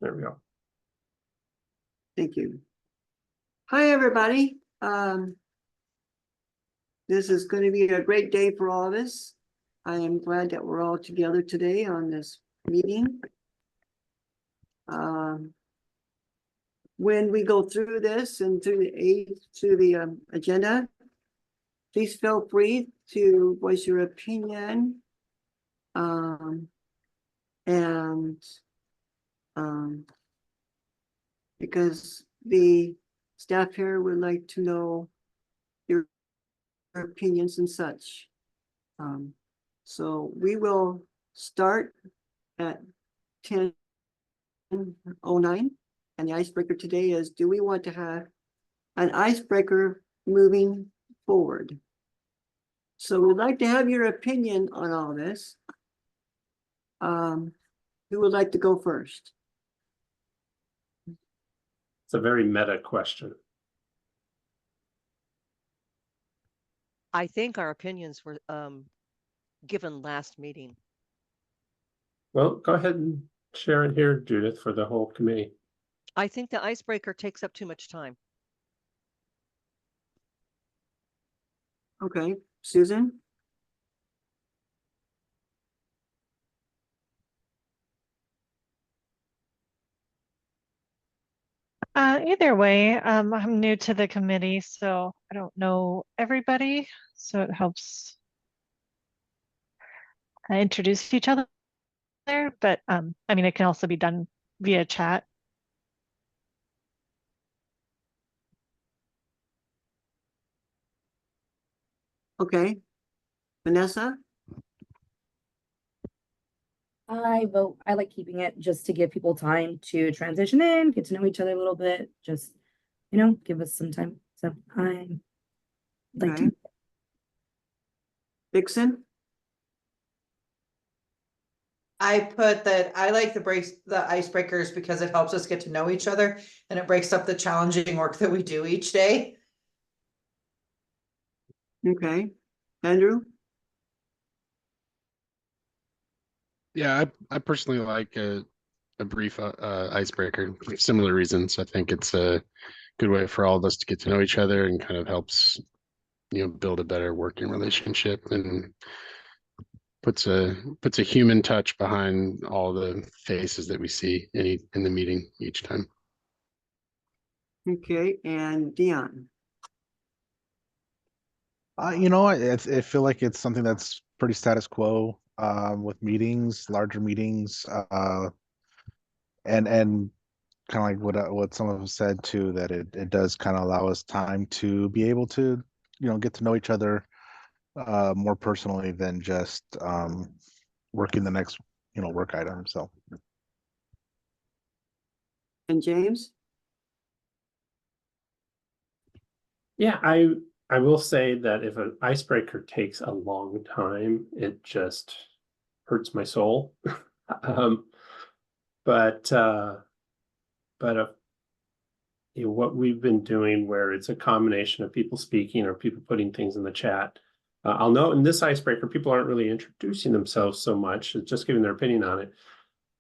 There we go. Thank you. Hi, everybody. This is going to be a great day for all of us. I am glad that we're all together today on this meeting. When we go through this and through the agenda, please feel free to voice your opinion. Because the staff here would like to know your opinions and such. So we will start at 10:09, and the icebreaker today is, do we want to have an icebreaker moving forward? So we'd like to have your opinion on all this. Who would like to go first? It's a very meta question. I think our opinions were given last meeting. Well, go ahead and share it here, Judith, for the whole committee. I think the icebreaker takes up too much time. Okay, Susan? Either way, I'm new to the committee, so I don't know everybody, so it helps introduce each other there. But I mean, it can also be done via chat. Okay, Vanessa? I vote. I like keeping it just to give people time to transition in, get to know each other a little bit. Just, give us some time. So I like Okay. Vixen? I put that I like the icebreakers because it helps us get to know each other and it breaks up the challenging work that we do each day. Okay, Andrew? Yeah, I personally like a brief icebreaker for similar reasons. I think it's a good way for all of us to get to know each other and kind of helps, build a better working relationship and puts a human touch behind all the faces that we see in the meeting each time. Okay, and Dion? I feel like it's something that's pretty status quo with meetings, larger meetings, and kind of like what some of them said too, that it does kind of allow us time to be able to get to know each other more personally than just working the next work item. So. And James? Yeah, I will say that if an icebreaker takes a long time, it just hurts my soul. But what we've been doing, where it's a combination of people speaking or people putting things in the chat. I'll note in this icebreaker, people aren't really introducing themselves so much, it's just giving their opinion on it.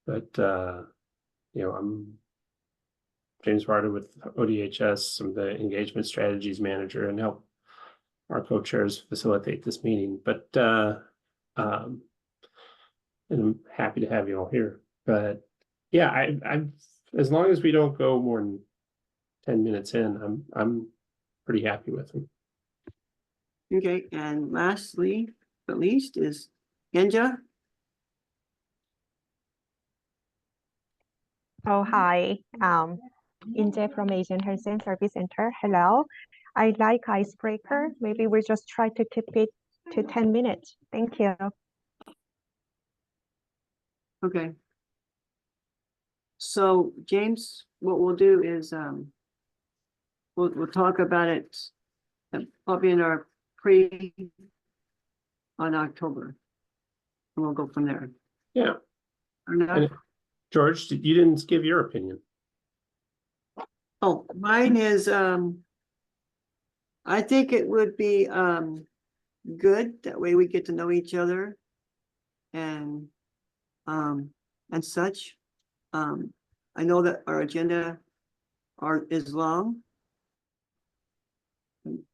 But I'm James Varda with ODHS, I'm the engagement strategies manager, and help our co-chairs facilitate this meeting. But and I'm happy to have you all here. But yeah, I'm as long as we don't go more than 10 minutes in, I'm pretty happy with them. Okay, and lastly, but least, is Genja. Oh, hi. Inje from Asian Health Service Center. Hello. I like icebreaker. Maybe we just try to keep it to 10 minutes. Thank you. Okay. So James, what we'll do is we'll talk about it probably in our pre on October, and we'll go from there. Yeah. And George, you didn't give your opinion. Oh, mine is I think it would be good, that way we get to know each other, and such. I know that our agenda is long.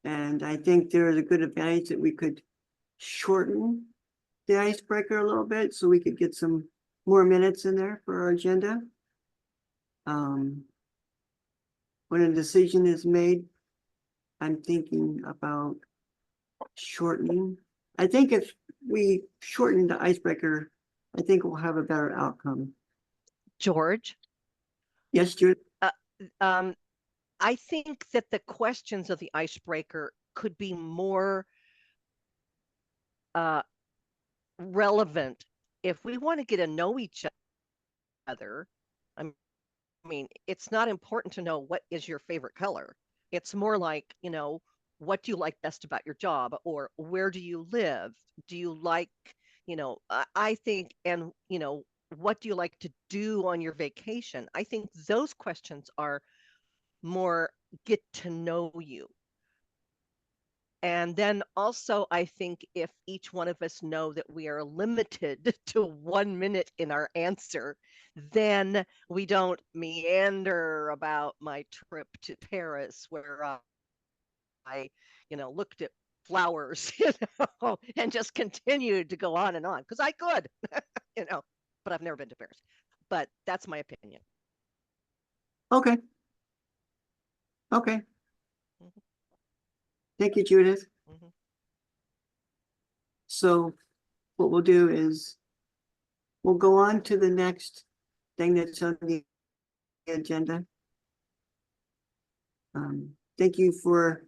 And I think there is a good advantage that we could shorten the icebreaker a little bit so we could get some more minutes in there for our agenda. When a decision is made, I'm thinking about shortening. I think if we shorten the icebreaker, I think we'll have a better outcome. George, Yes, Judith? I think that the questions of the icebreaker could be more relevant if we want to get to know each other. I mean, it's not important to know what is your favorite color. It's more like, you know, what do you like best about your job, or where do you live? Do you like, you know, I think, and, you know, what do you like to do on your vacation? I think those questions are more get to know you. And then also, I think if each one of us know that we are limited to 1 minute in our answer, then we don't meander about my trip to Paris where I, you know, looked at flowers, you know, and just continued to go on and on because I could, you know, but I've never been to Paris. But that's my opinion. Okay. Okay. Mhm. Thank you, Judith. Mhm. So what we'll do is we'll go on to the next thing that's on the agenda. Thank you for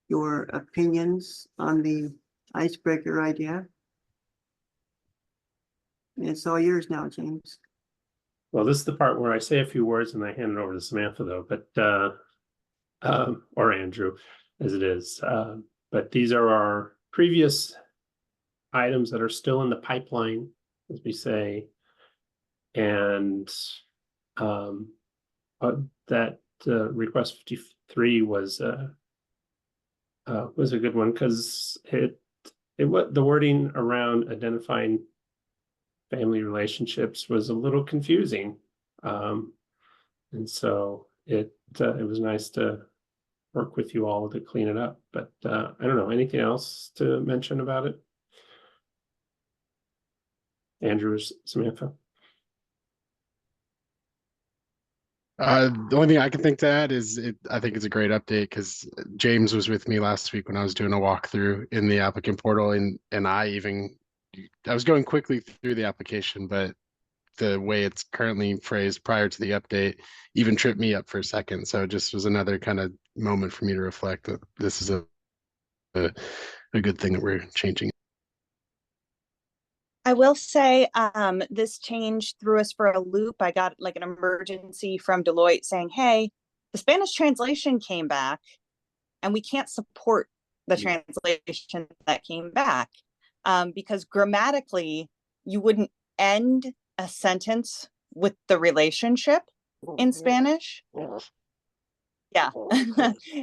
your opinions on the icebreaker idea. It's all yours now, James. Well, this is the part where I say a few words and I hand it over to Samantha, though, but or Andrew, as it is. But these are our previous items that are still in the pipeline, as we say, and that request 53 was a good one because the wording around identifying family relationships was a little confusing, and so it was nice to work with you all to clean it up. But I don't know, anything else to mention about it? Andrew, Samantha? The only thing I can think to add is I think it's a great update because James was with me last week when I was doing a walkthrough in the applicant portal, and I was going quickly through the application, but the way it's currently phrased prior to the update even tripped me up for a second. So it just was another kind of moment for me to reflect that this is a good thing that we're changing. I will say this change threw us for a loop. I got like an emergency from Deloitte saying, hey, the Spanish translation came back and we can't support the translation that came back because grammatically you wouldn't end a sentence with the relationship in Spanish. Yeah.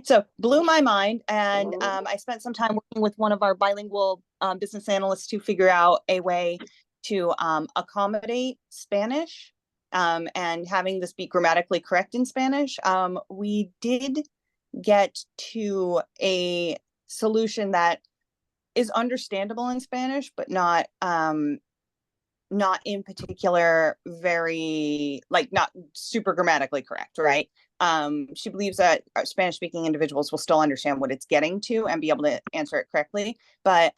So blew my mind. And I spent some time working with one of our bilingual business analysts to figure out a way to accommodate Spanish and having this be grammatically correct in Spanish. We did get to a solution that is understandable in Spanish, but not in particular very not super grammatically correct, right? She believes that Spanish speaking individuals will still understand what it's getting to and be able to answer it correctly. But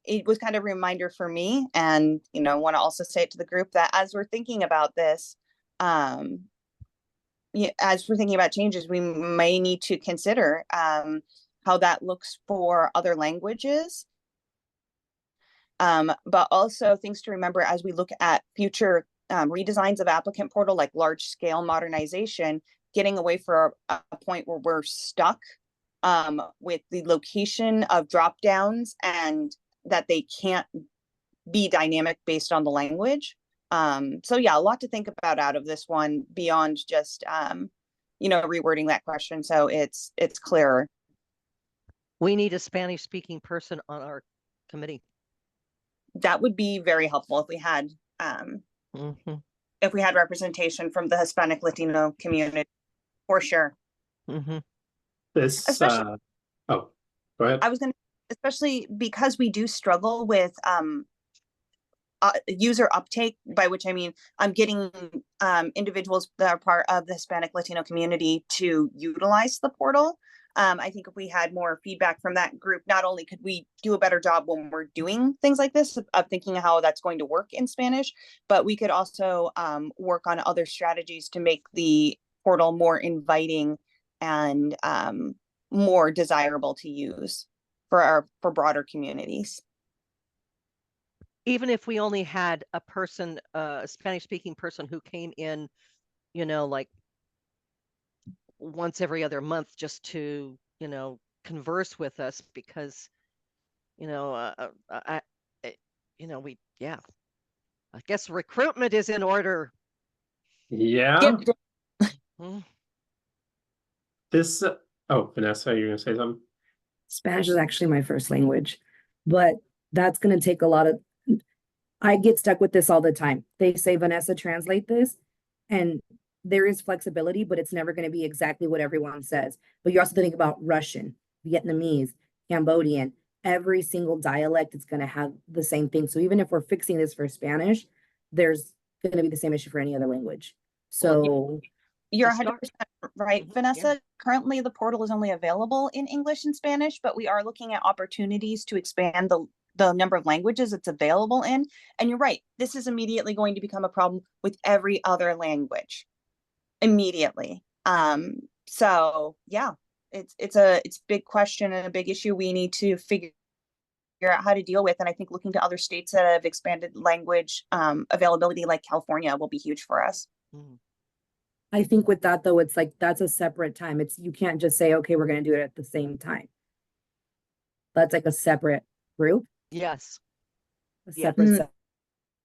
it was kind of a reminder for me, and want to also say it to the group that as we're thinking about this, as we're thinking about changes, we may need to consider how that looks for other languages. But also things to remember as we look at future redesigns of applicant portal, like large scale modernization, getting away from a point where we're stuck with the location of drop downs and that they can't be dynamic based on the language. So yeah, a lot to think about out of this one beyond just rewording that question so it's clearer. We need a Spanish speaking person on our committee. That would be very helpful if we had Mm-hmm. if we had representation from the Hispanic Latino community, for sure. Mhm. This, Especially- oh, go ahead. I was gonna, especially because we do struggle with user uptake, by which I mean I'm getting individuals that are part of the Hispanic Latino community to utilize the portal. I think if we had more feedback from that group, not only could we do a better job when we're doing things like this of thinking how that's going to work in Spanish, but we could also work on other strategies to make the portal more inviting and more desirable to use for broader communities. Even if we only had a person, a Spanish speaking person who came in, you know, like once every other month just to, you know, converse with us because, you know, you know, yeah, I guess recruitment is in order. Yeah, Mm. this, oh, Vanessa, you're gonna say something? Spanish is actually my first language, but that's going to take a lot of, I get stuck with this all the time. They say, Vanessa, translate this. And there is flexibility, but it's never going to be exactly what everyone says. But you also think about Russian, Vietnamese, Cambodian, every single dialect is going to have the same thing. So even if we're fixing this for Spanish, there's going to be the same issue for any other language. So You're To start. 100% right, Mhm, Vanessa. yeah. Currently, the portal is only available in English and Spanish, but we are looking at opportunities to expand the number of languages it's available in. And you're right, this is immediately going to become a problem with every other language. Immediately. So yeah, it's a big question and a big issue we need to figure out how to deal with. And I think looking to other states that have expanded language availability, like California, will be huge for us. Mhm. I think with that though, it's like, that's a separate time. It's, you can't just say, okay, we're going to do it at the same time. That's like a separate group, Yes, a Yeah. separate Mm.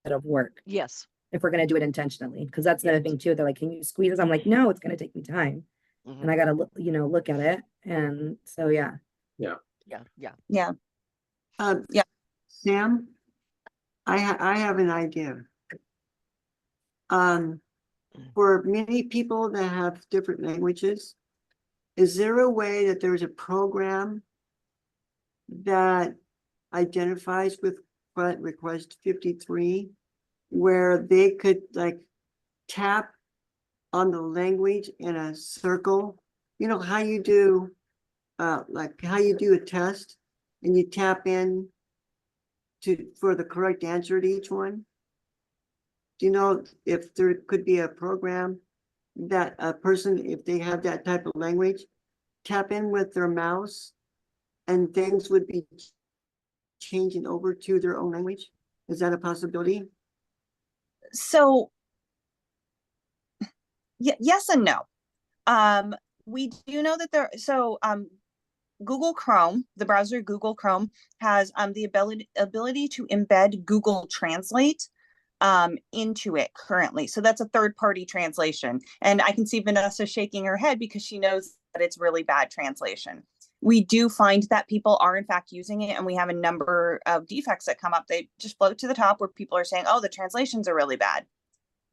set of work. yes. If we're going to do it intentionally, because that's another Yes. thing too. They're like, can you squeeze this? I'm like, no, it's going to take me time. Mhm. And I got to look, look at it. And so, yeah. Yeah, Yeah. Yeah. Sam, I have an idea. For many people that have different languages, is there a way that there's a program that identifies with request 53 where they could like tap on the language in a circle? You know how you do like how you do a test and you tap in for the correct answer to each one? Do you know if there could be a program that a person, if they have that type of language, tap in with their mouse and things would be changing over to their own language? Is that a possibility? So yes and no. We do know that Google Chrome, the browser Google Chrome, has the ability to embed Google Translate into it currently. So that's a third-party translation. And I can see Vanessa shaking her head because she knows that it's really bad translation. We do find that people are in fact using it, and we have a number of defects that come up. They just float to the top where people are saying, oh, the translations are really bad.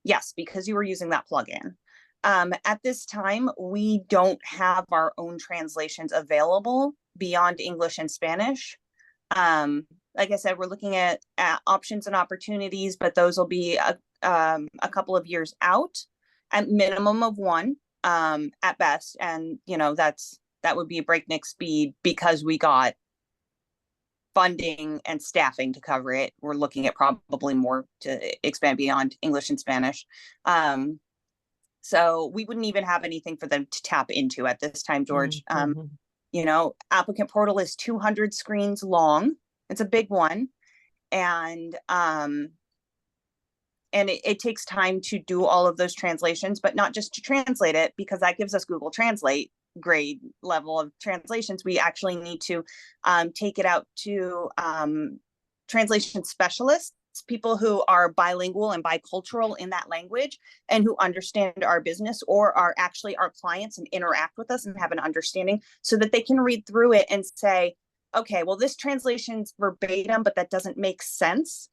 Yes, because you were using that plugin. At this time, we don't have our own translations available beyond English and Spanish. Like I said, we're looking at options and opportunities, but those will be a couple of years out, at minimum of one, at best. And that would be a breakneck speed because we got funding and staffing to cover it. We're looking at probably more to expand beyond English and Spanish. So we wouldn't even have anything for them to tap into at this time, George. Mhm. Applicant portal is 200 screens long. It's a big one. And it takes time to do all of those translations, but not just to translate it, because that gives us Google Translate grade level of translations. We actually need to take it out to translation specialists, people who are bilingual and bicultural in that language and who understand our business or are actually our clients and interact with us and have an understanding, so that they can read through it and say, okay, well, this translation's verbatim, but that doesn't make sense.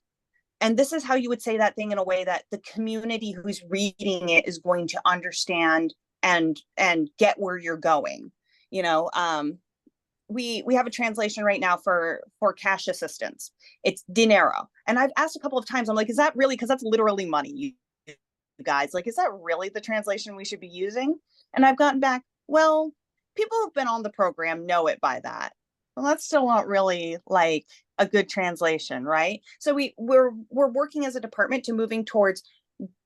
and this is how you would say that thing in a way that the community who's reading it is going to understand and get where you're going. You know, we have a translation right now for cash assistance. It's dinero. And I've asked a couple of times, I'm like, is that really, because that's literally money, you guys, like, is that really the translation we should be using? And I've gotten back, well, people who've been on the program know it by that. Well, that's still not really like a good translation, right? So we're working as a department to moving towards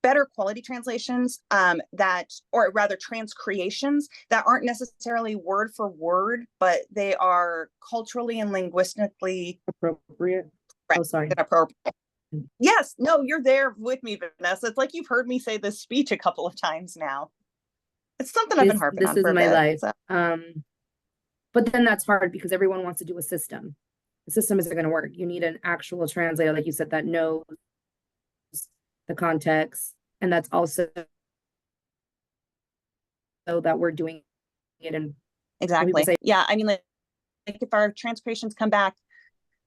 better quality translations, or rather transcreations that aren't necessarily word for word, but they are culturally and linguistically Appropriate. right, Oh, sorry. appropriate. Yes, no, you're there with me, Vanessa. It's like you've heard me say this speech a couple of times now. It's something I've been harping This on is for a my bit, life. so. But then that's hard because everyone wants to do a system. The system isn't going to work. You need an actual translator, like you said, that knows the context, and that's also so that we're doing it in Exactly. say, Yeah, I mean, like if our transcriptions come back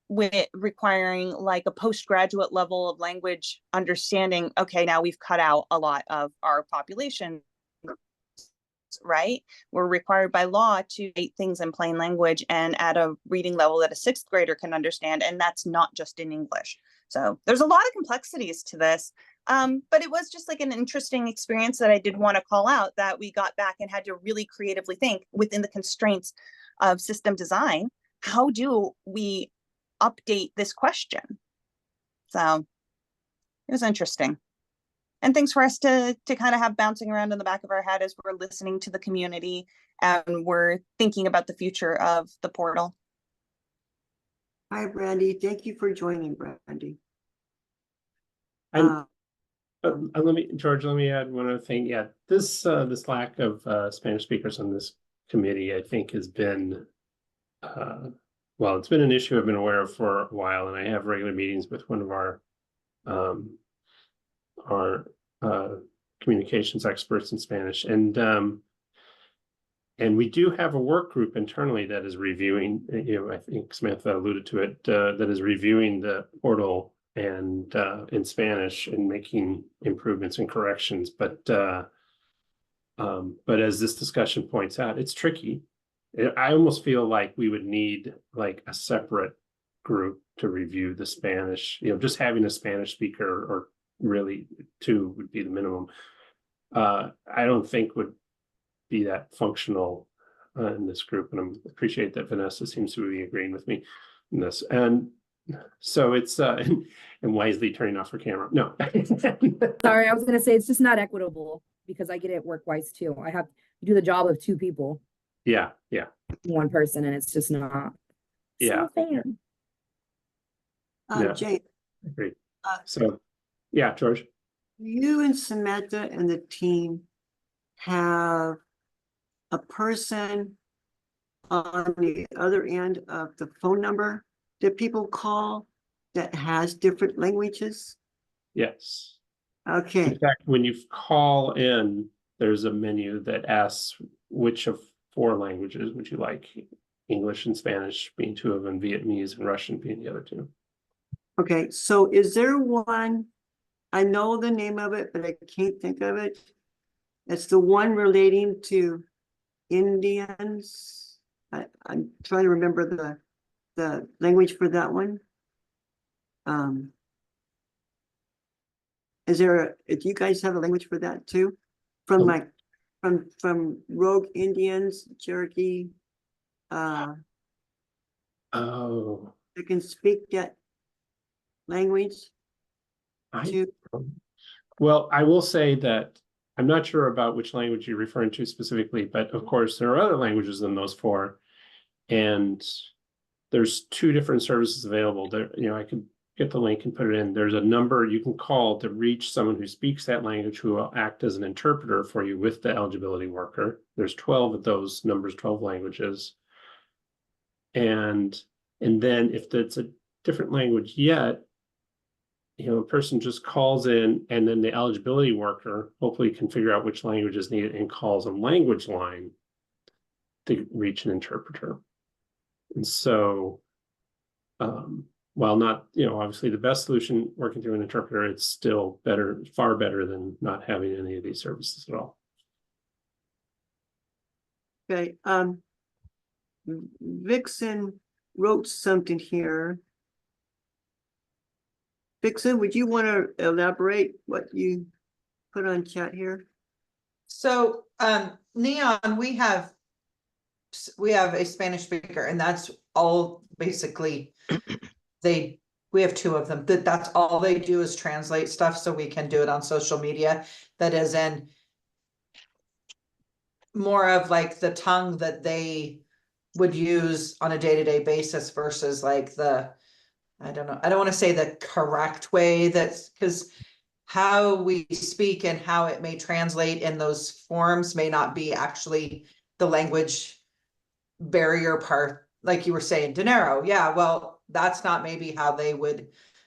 with requiring like a postgraduate level of language understanding, okay, now we've cut out a lot of our population, right? We're required by law to write things in plain language and at a reading level that a sixth grader can understand, and that's not just in English. So there's a lot of complexities to this, but it was just like an interesting experience that I did want to call out, that we got back and had to really creatively think within the constraints of system design, how do we update this question? So it was interesting. And things for us to kind of have bouncing around in the back of our head as we're listening to the community and we're thinking about the future of the portal. Hi, Brandy. Thank you for joining, Brandy. And George, let me add one other thing. Yeah, this lack of Spanish speakers on this committee, I think, has been well, it's been an issue I've been aware of for a while, and I have regular meetings with one of our communications experts in Spanish, and we do have a work group internally that is reviewing, you know, I think Samantha alluded to it, that is reviewing the portal and in Spanish and making improvements and corrections. But as this discussion points out, it's tricky. I almost feel like we would need like a separate group to review the Spanish, you know, just having a Spanish speaker, or really two would be the minimum. I don't think would be that functional in this group, and I appreciate that Vanessa seems to be agreeing with me in this. And so it's and wisely turning off her camera. No, sorry, I was going to say it's just not equitable because I get it work-wise too. I have to do the job of two people. Yeah, one person, and it's just not so fair. Yeah. Jay, Great. So yeah, George, you and Samantha and the team have a person on the other end of the phone number that people call that has different languages? yes. Okay. In fact, when you call in, there's a menu that asks which of 4 languages would you like, English and Spanish being 2 of them, Vietnamese and Russian being the other 2. Okay, so is there one, I know the name of it, but I can't think of it. It's the one relating to Indians. I'm trying to remember the language for that one. Is there do you guys have a language for that too? From like from rogue Indians, Cherokee, Oh, that can speak that language too? well, I will say that I'm not sure about which language you're referring to specifically, but of course there are other languages than those 4, and there's 2 different services available. There, you know, I could get the link and put it in. There's a number you can call to reach someone who speaks that language, who will act as an interpreter for you with the eligibility worker. There's 12 of those numbers, 12 languages. And then if it's a different language yet, you know, a person just calls in, and then the eligibility worker hopefully can figure out which language is needed and calls a language line to reach an interpreter. And so while not, obviously the best solution working through an interpreter, it's still better, far better than not having any of these services at all. Okay, Vixen wrote something here. Vixen, would you want to elaborate what you put on chat here? So, Neon, we have a Spanish speaker, and that's all basically we have two of them. That's all they do is translate stuff so we can do it on social media. That is in more of like the tongue that they would use on a day-to-day basis versus like I don't know, I don't want to say the correct way, that's because how we speak and how it may translate in those forms may not be actually the language barrier part, like you were saying, dinero. Yeah, well, that's not maybe how they would,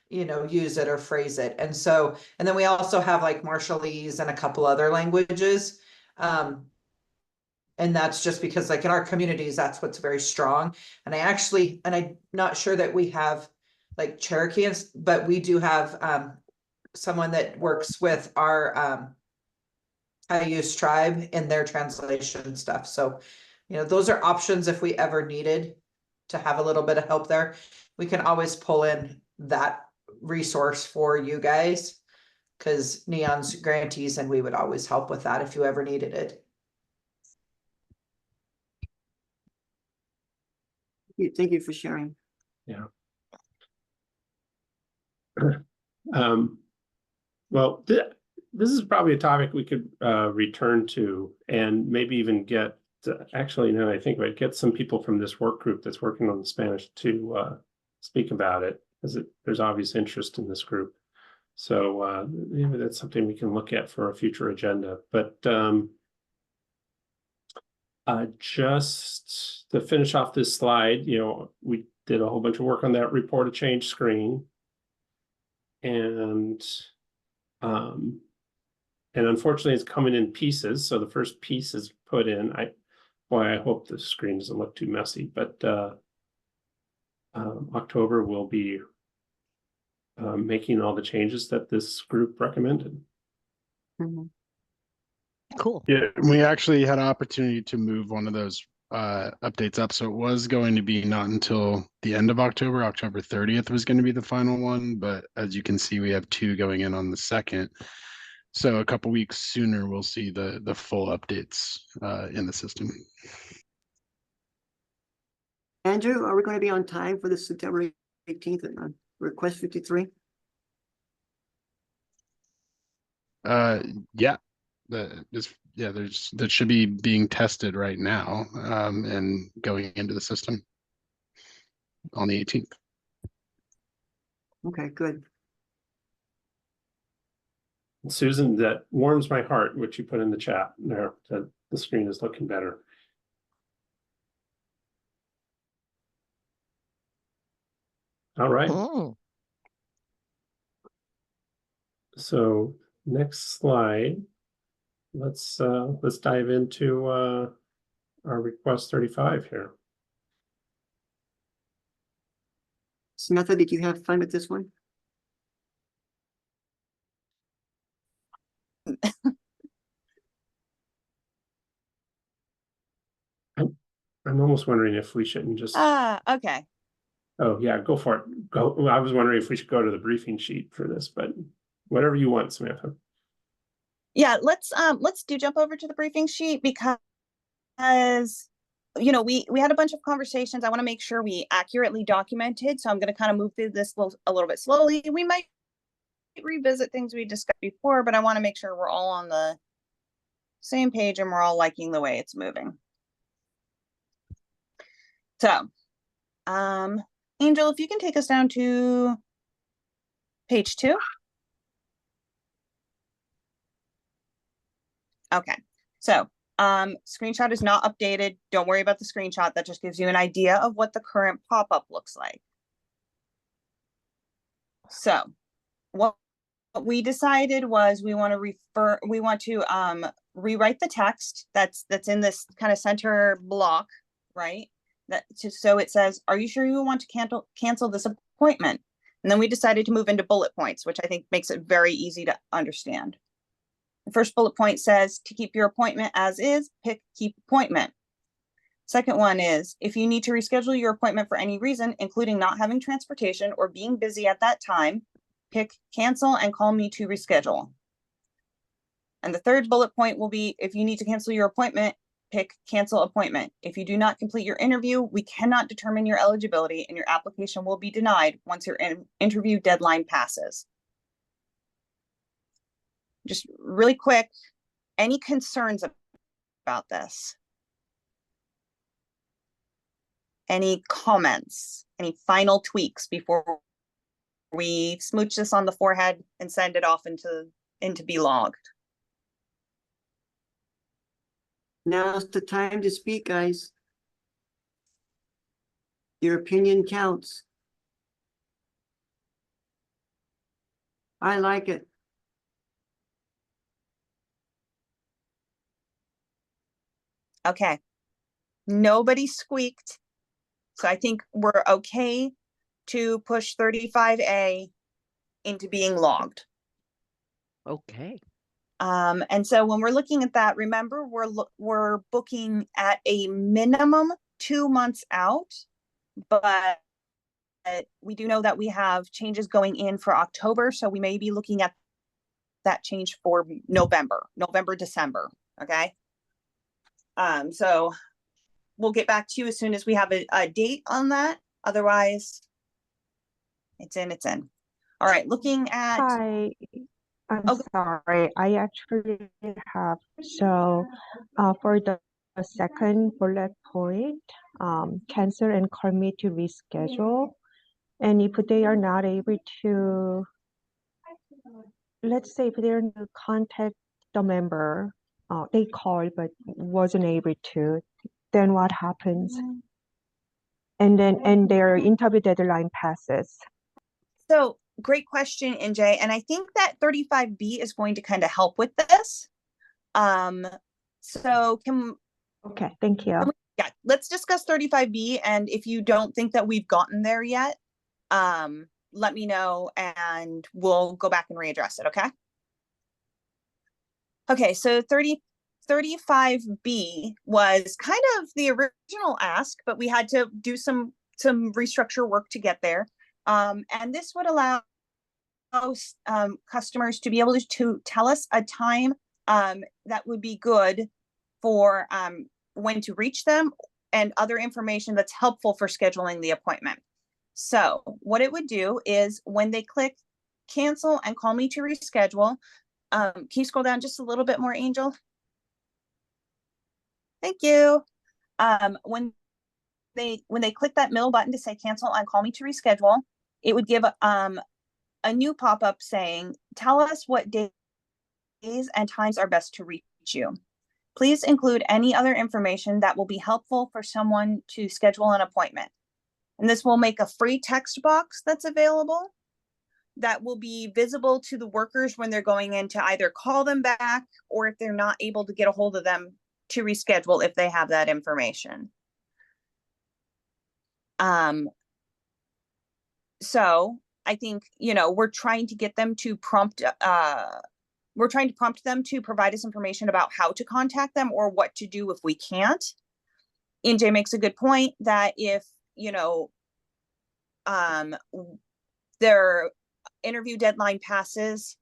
use it or phrase it. And then we also have like Marshallese and a couple other languages. And that's just because like in our communities, that's what's very strong. And I'm not sure that we have like Cherokee, but we do have someone that works with our Cayuse tribe in their translation stuff. So, those are options if we ever needed to have a little bit of help there. We can always pull in that resource for you guys because Neon's grantees, and we would always help with that if you ever needed it. Thank you for sharing. Yeah. Well, this is probably a topic we could return to and maybe even get actually, now I think about it, get some people from this work group that's working on the Spanish to speak about it, because there's obvious interest in this group. So maybe that's something we can look at for a future agenda. But just to finish off this slide, we did a whole bunch of work on that report a change screen. And unfortunately it's coming in pieces. So the first piece is put in. I hope the screen doesn't look too messy, but October will be making all the changes that this group recommended. Mm-hmm. Cool. Yeah, we actually had an opportunity to move one of those updates up. So it was going to be not until the end of October. October 30th was going to be the final one. But as you can see, we have two going in on the 2nd. So a couple weeks sooner, we'll see the full updates in the system. Andrew, are we going to be on time for the September 18th request 53? Yeah. That should be being tested right now and going into the system on the 18th. Okay, good. Susan, that warms my heart, which you put in the chat there, that the screen is looking better. All right. Mm. So next slide, let's dive into our request 35 here. Samantha, did you have fun with this one? I'm almost wondering if we shouldn't just. Okay. Oh yeah, go for it. Go. I was wondering if we should go to the briefing sheet for this, but whatever you want, Samantha. Yeah, let's do jump over to the briefing sheet because we had a bunch of conversations. I want to make sure we accurately documented. So I'm going to kind of move through this a little bit slowly. We might revisit things we discussed before, but I want to make sure we're all on the same page and we're all liking the way it's moving. So, Angel, if you can take us down to page 2. Okay, so screenshot is not updated. Don't worry about the screenshot. That just gives you an idea of what the current pop-up looks like. So what we decided was we want to rewrite the text that's in this kind of center block, right? So it says, are you sure you want to cancel this appointment. And then we decided to move into bullet points, which I think makes it very easy to understand. The first bullet point says to keep your appointment as is, pick keep appointment. Second one is if you need to reschedule your appointment for any reason, including not having transportation or being busy at that time, pick cancel and call me to reschedule. And the third bullet point will be if you need to cancel your appointment, pick cancel appointment. If you do not complete your interview, we cannot determine your eligibility and your application will be denied once your interview deadline passes. Just really quick, any concerns about this? Any comments, any final tweaks before we smooch this on the forehead and send it off into be logged? Now's the time to speak, guys. Your opinion counts. I like it. Okay. Nobody squeaked. So I think we're okay to push 35A into being logged. Okay. And so when we're looking at that, remember, we're booking at a minimum 2 months out, but we do know that we have changes going in for October. So we may be looking at that change for November, December. Okay. So we'll get back to you as soon as we have a date on that. Otherwise, it's in. All right, looking at. Hi, I'm sorry. I actually have, so for the second bullet point, cancel and call me to reschedule. And if they are not able to, let's say if they're to contact the member, they called but wasn't able to, then what happens? And their interview deadline passes. So great question, NJ. And I think that 35B is going to kind of help with this. So okay, thank you. Yeah, let's discuss 35B. And if you don't think that we've gotten there yet, let me know and we'll go back and readdress it. Okay. Okay. So 35B was kind of the original ask, but we had to do some restructure work to get there. And this would allow customers to be able to tell us a time that would be good for when to reach them and other information that's helpful for scheduling the appointment. So what it would do is when they click cancel and call me to reschedule, can you scroll down just a little bit more, Angel? Thank you. When they click that middle button to say cancel and call me to reschedule, it would give a new pop-up saying, tell us what days and times are best to reach you. Please include any other information that will be helpful for someone to schedule an appointment. And this will make a free text box that's available that will be visible to the workers when they're going in to either call them back or if they're not able to get a hold of them to reschedule if they have that information. So I think, we're trying to get them to prompt them to provide us information about how to contact them or what to do if we can't. NJ makes a good point that if, their interview deadline passes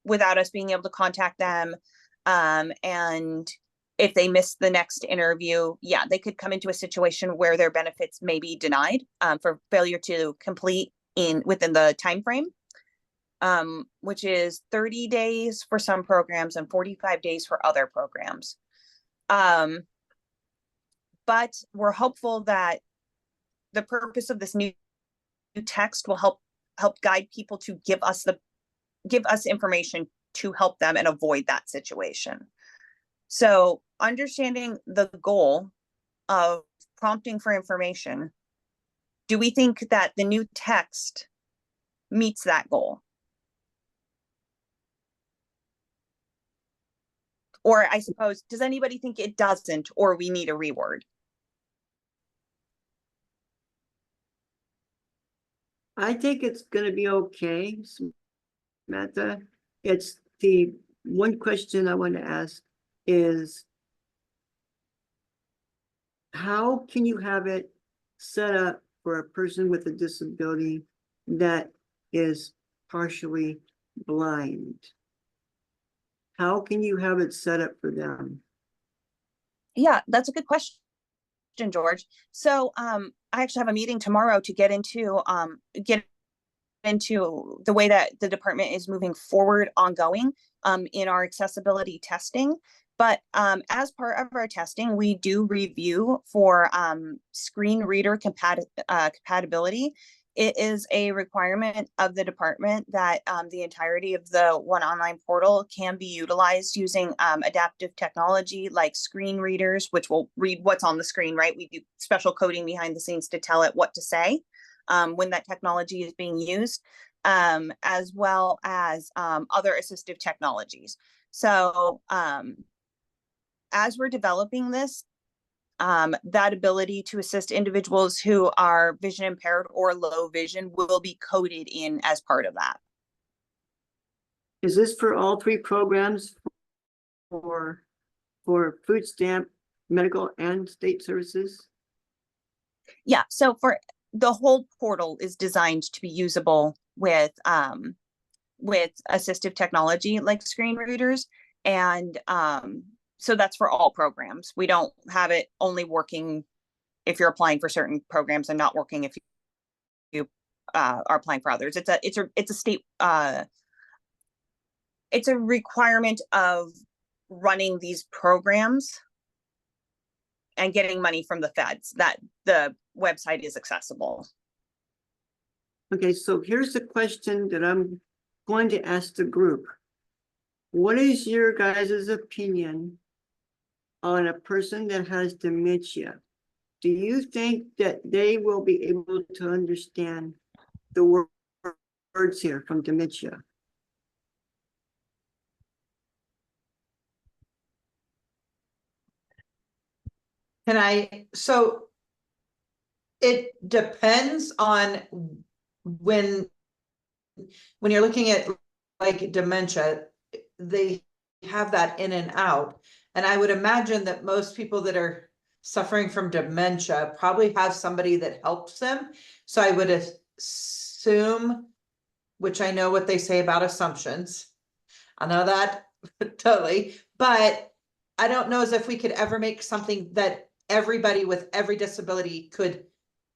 without us being able to contact them, and if they miss the next interview, yeah, they could come into a situation where their benefits may be denied for failure to complete within the time frame, which is 30 days for some programs and 45 days for other programs. But we're hopeful that the purpose of this new text will help guide people to give us information to help them and avoid that situation. So understanding the goal of prompting for information, do we think that the new text meets that goal? Or I suppose, does anybody think it doesn't, or we need a reword? I think it's gonna be okay, Samantha. It's the one question I want to ask is how can you have it set up for a person with a disability that is partially blind? How can you have it set up for them? Yeah, that's a good question, George. So I actually have a meeting tomorrow to get into the way that the department is moving forward ongoing in our accessibility testing. But as part of our testing, we do review for screen reader compatibility. It is a requirement of the department that the entirety of the ONE online portal can be utilized using adaptive technology like screen readers, which will read what's on the screen, right? We do special coding behind the scenes to tell it what to say when that technology is being used, as well as other assistive technologies. So as we're developing this, that ability to assist individuals who are vision impaired or low vision will be coded in as part of that. Is this for all three programs for food stamp, medical, and state services? Yeah, so for the whole portal is designed to be usable with assistive technology like screen readers, and so that's for all programs. We don't have it only working if you're applying for certain programs and not working if you are applying for others. It's a state it's a requirement of running these programs and getting money from the feds that the website is accessible. Okay, so here's the question that I'm going to ask the group. What is your guys' opinion on a person that has dementia? Do you think that they will be able to understand the words here from dementia? So it depends on when you're looking at like dementia, they have that in and out. And I would imagine that most people that are suffering from dementia probably have somebody that helps them. So I would assume, which I know what they say about assumptions. I know that totally, but I don't know as if we could ever make something that everybody with every disability could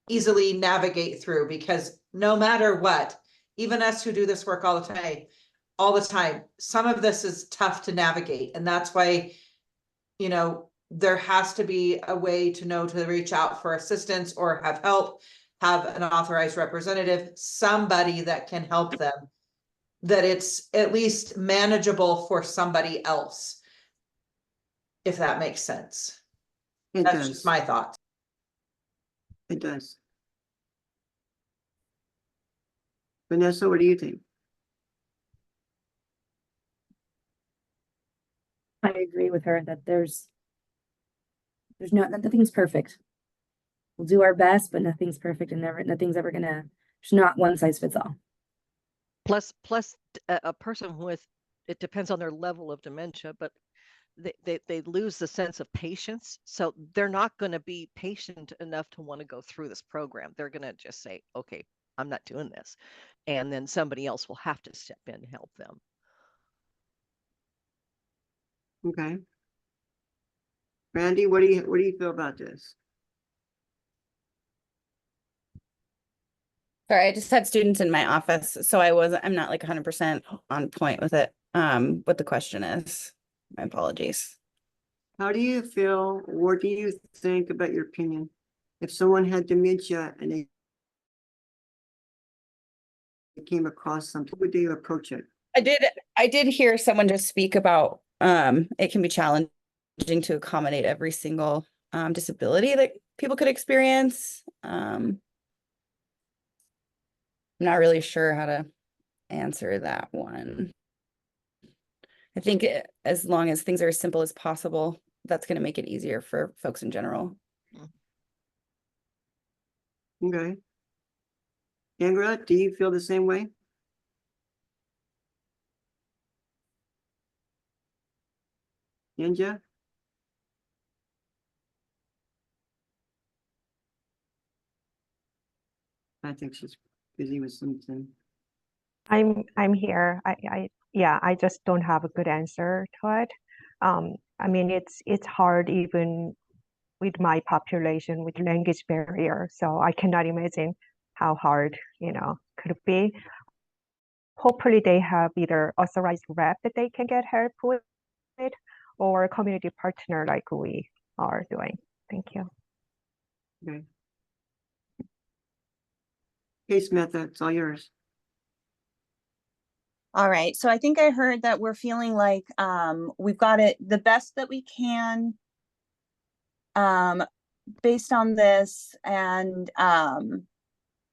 easily navigate through, because no matter what, even us who do this work all the time, some of this is tough to navigate. And that's why, you know, there has to be a way to know to reach out for assistance or have help, have an authorized representative, somebody that can help them, that it's at least manageable for somebody else, if that makes sense. That's just my thoughts. It does. Vanessa, what do you think? I agree with her that nothing's perfect. We'll do our best, but nothing's perfect, and nothing's ever gonna. There's not one size fits all. Plus a person with, it depends on their level of dementia, but they lose the sense of patience. So they're not going to be patient enough to want to go through this program. They're going to just say, okay, I'm not doing this. And then somebody else will have to step in and help them. Okay. Randy, what do you feel about this? Sorry, I just had students in my office, so I'm not like 100% on point with it. What the question is. My apologies. How do you feel, what do you think about your opinion? If someone had dementia and they came across something, would they approach it? I did hear someone just speak about it can be challenging to accommodate every single disability that people could experience. I'm not really sure how to answer that one. I think as long as things are as simple as possible, that's going to make it easier for folks in general. Okay. Angela, do you feel the same way? Ninja? I think she's busy with something. I'm here. Yeah, I just don't have a good answer to it. I mean, it's hard even with my population with language barrier. So I cannot imagine how hard, could it be. Hopefully they have either authorized rep that they can get help with it or a community partner like we are doing. Thank you. Okay. Hey, Samantha, it's all yours. All right, so I think I heard that we're feeling like we've got it the best that we can based on this, and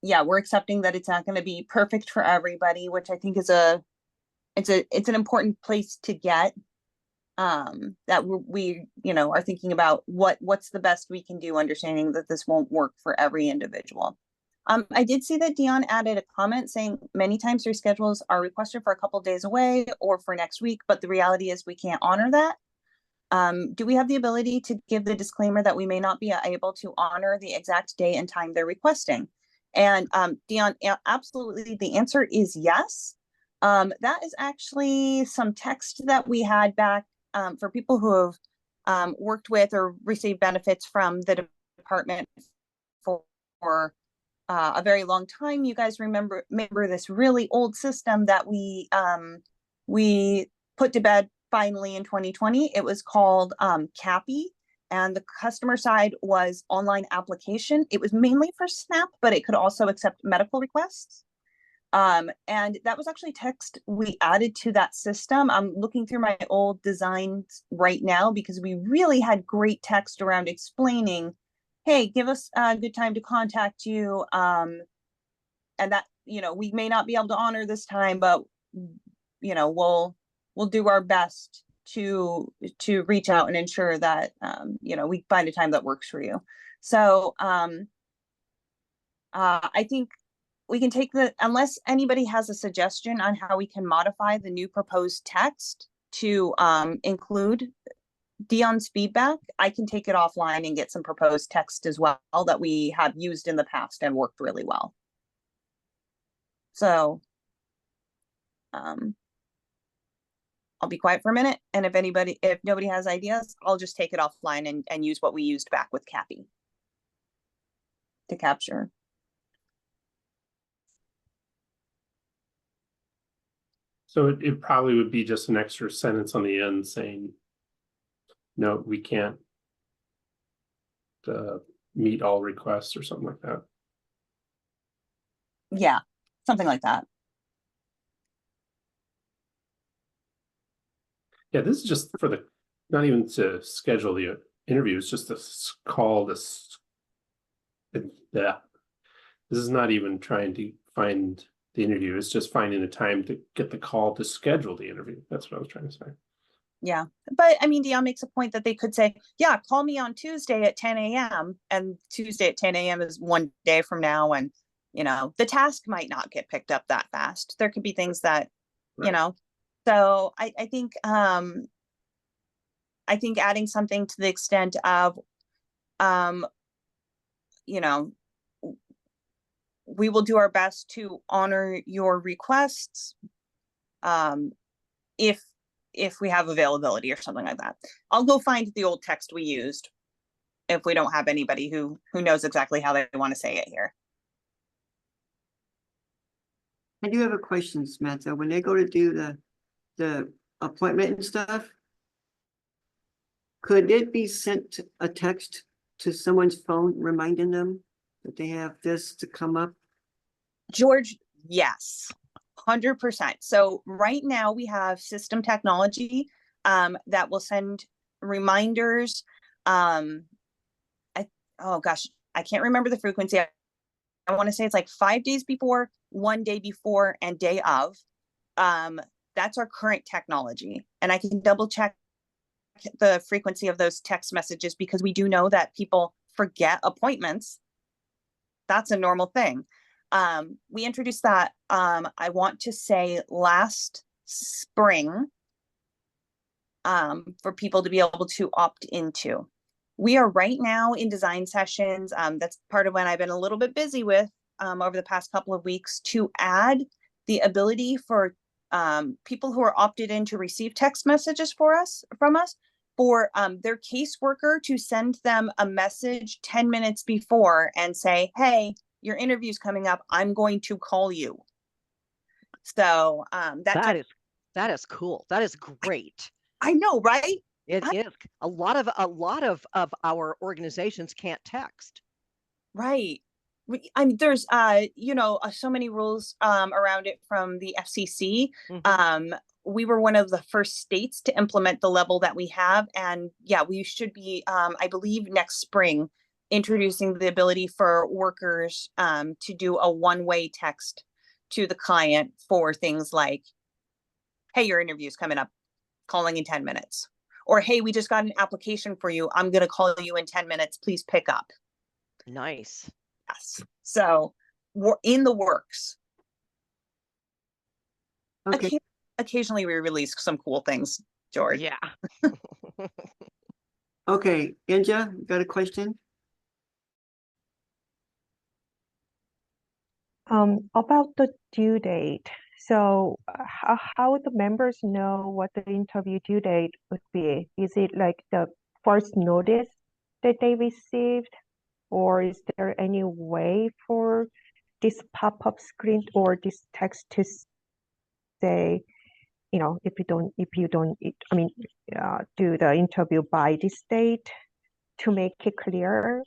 yeah, we're accepting that it's not going to be perfect for everybody, which I think is it's an important place to get. That we are thinking about what's the best we can do, understanding that this won't work for every individual. I did see that Dion added a comment saying many times their schedules are requested for a couple of days away or for next week, but the reality is we can't honor that. Do we have the ability to give the disclaimer that we may not be able to honor the exact day and time they're requesting? And Dion, absolutely, the answer is yes. That is actually some text that we had back for people who have worked with or received benefits from the department for a very long time. You guys remember this really old system that we put to bed finally in 2020. It was called CAPI, and the customer side was online application. It was mainly for SNAP, but it could also accept medical requests. And that was actually text we added to that system. I'm looking through my old designs right now because we really had great text around explaining, hey, give us a good time to contact you. And that, we may not be able to honor this time, but, we'll do our best to reach out and ensure that, we find a time that works for you. So I think we can take unless anybody has a suggestion on how we can modify the new proposed text to include Dion's feedback, I can take it offline and get some proposed text as well that we have used in the past and worked really well. So I'll be quiet for a minute, and if nobody has ideas, I'll just take it offline and use what we used back with CAPI to capture. So it probably would be just an extra sentence on the end saying, no, we can't meet all requests or something like that. Yeah, something like that. Yeah, this is just for not even to schedule the interview, it's just to call this. Yeah, this is not even trying to find the interview, it's just finding a time to get the call to schedule the interview. That's what I was trying to say. Yeah, but I mean, Dion makes a point that they could say, yeah, call me on Tuesday at 10 a.m. and Tuesday at 10 a.m. is one day from now. And, the task might not get picked up that fast. There could be things that, Right. So I think adding something to the extent of, we will do our best to honor your requests if we have availability or something like that. I'll go find the old text we used if we don't have anybody who knows exactly how they want to say it here. I do have a question, Samantha. When they go to do the appointment and stuff, could it be sent a text to someone's phone reminding them that they have this to come up? George, yes, 100%. So right now we have system technology that will send reminders. Oh gosh, I can't remember the frequency. I want to say it's like 5 days before, 1 day before, and day of. That's our current technology. And I can double check the frequency of those text messages because we do know that people forget appointments. That's a normal thing. We introduced that, I want to say last spring, for people to be able to opt into. We are right now in design sessions. That's part of when I've been a little bit busy with, over the past couple of weeks, to add the ability for people who are opted in to receive text messages from us, for their caseworker to send them a message 10 minutes before and say, hey, your interview's coming up, I'm going to call you. So That is cool. That is great. I know, right? It is. A lot of our organizations can't text. Right. I mean, there's so many rules around it from the FCC. We were one of the first states to implement the level that we have, and yeah, we should be, I believe, next spring, introducing the ability for workers to do a one-way text to the client for things like, hey, your interview's coming up, calling in 10 minutes. Or, hey, we just got an application for you, I'm going to call you in 10 minutes, please pick up. Nice. Yes. So we're in the works. Okay. Occasionally we release some cool things, George. Yeah. Okay, Inja, you got a question? About the due date. So how the members know what the interview due date would be? Is it like the first notice that they received? Or is there any way for this pop-up screen or this text to say, if you don't, do the interview by this date, to make it clearer?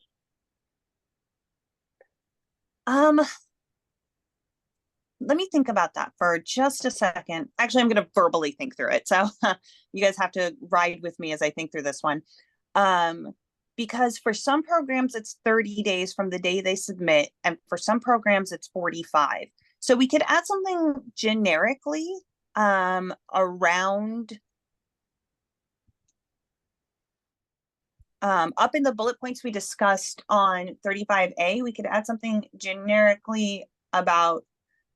Let me think about that for just a second. Actually, I'm going to verbally think through it. So you guys have to ride with me as I think through this one. Because for some programs, it's 30 days from the day they submit. And for some programs, it's 45. So we could add something generically around up in the bullet points we discussed on 35A, we could add something generically about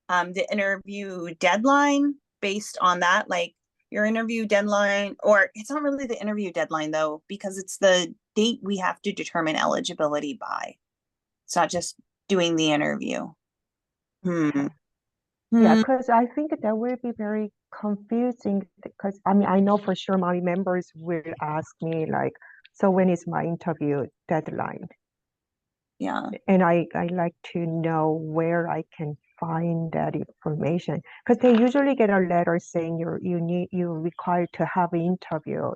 the interview deadline based on that, like your interview deadline, or it's not really the interview deadline though, because it's the date we have to determine eligibility by. It's not just doing the interview. Yeah, because I think that will be very confusing, because I know for sure my members will ask me like, so when is my interview deadline? Yeah. And I like to know where I can find that information, because they usually get a letter saying you're required to have an interview,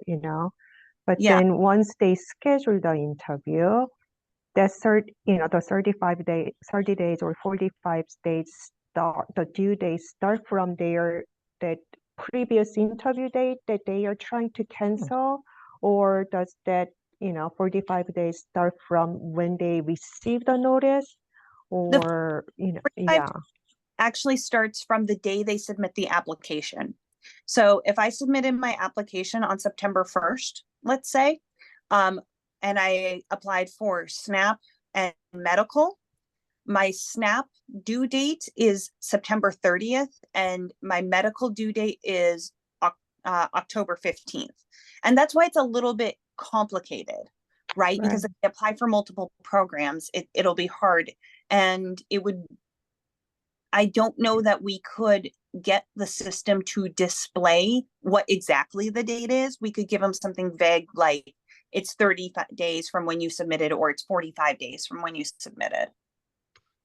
but Yeah. then once they schedule the interview, the 30 days or 45 days start, the due date start from that previous interview date that they are trying to cancel, or does that 45 days start from when they receive the notice, or yeah. Actually starts from the day they submit the application. So if I submitted my application on September 1st, let's say, and I applied for SNAP and medical, my SNAP due date is September 30th and my medical due date is October 15th. And that's why it's a little bit complicated, right? Because if I apply for multiple programs, it'll be hard, and I don't know that we could get the system to display what exactly the date is. We could give them something vague like it's 30 days from when you submitted, or it's 45 days from when you submitted.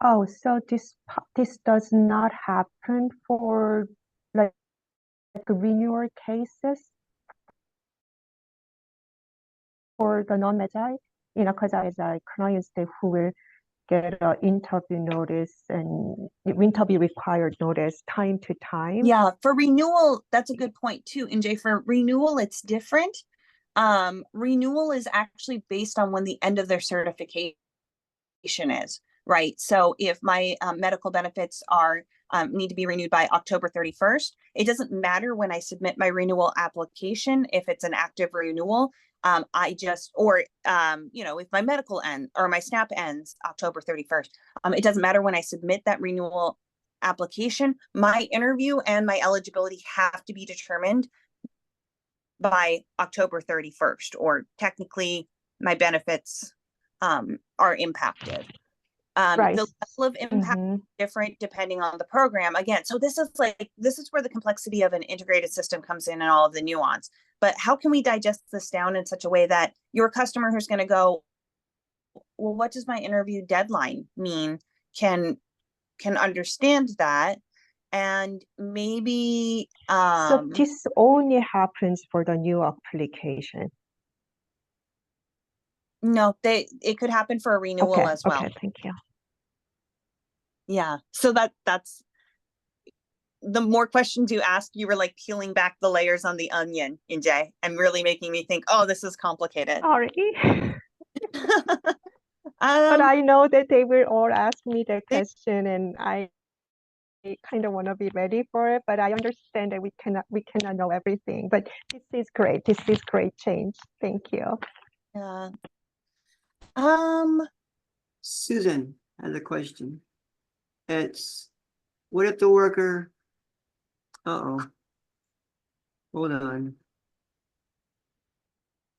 Oh, so this does not happen for like renewal cases for the non-Magi? Because as a clients who will get an interview notice and interview required notice time to time. Yeah, for renewal, that's a good point too, NJ. For renewal, it's different. Renewal is actually based on when the end of their certification is, right? So if my medical benefits are need to be renewed by October 31st. It doesn't matter when I submit my renewal application, if it's an active renewal. I just, or, you know, if my medical end or my SNAP ends October 31st, it doesn't matter when I submit that renewal application, my interview and my eligibility have to be determined by October 31st, or technically my benefits are impacted. Right. The level of impact Mhm. is different depending on the program. Again, so this is where the complexity of an integrated system comes in and all of the nuance. But how can we digest this down in such a way that your customer who's going to go, well, what does my interview deadline mean? Can understand that, and maybe So this only happens for the new application. no, it could happen for a renewal Okay, as well. okay, thank you. Yeah, so that's the more questions you ask, you were like peeling back the layers on the onion, NJ, and really making me think, oh, this is complicated. Sorry. But Um, I know that they will all ask me that question, and I kind of want to be ready for it, but I understand that we cannot know everything. But this is great. This is great change. Thank you. yeah. Susan has a question. It's, what if the worker, hold on.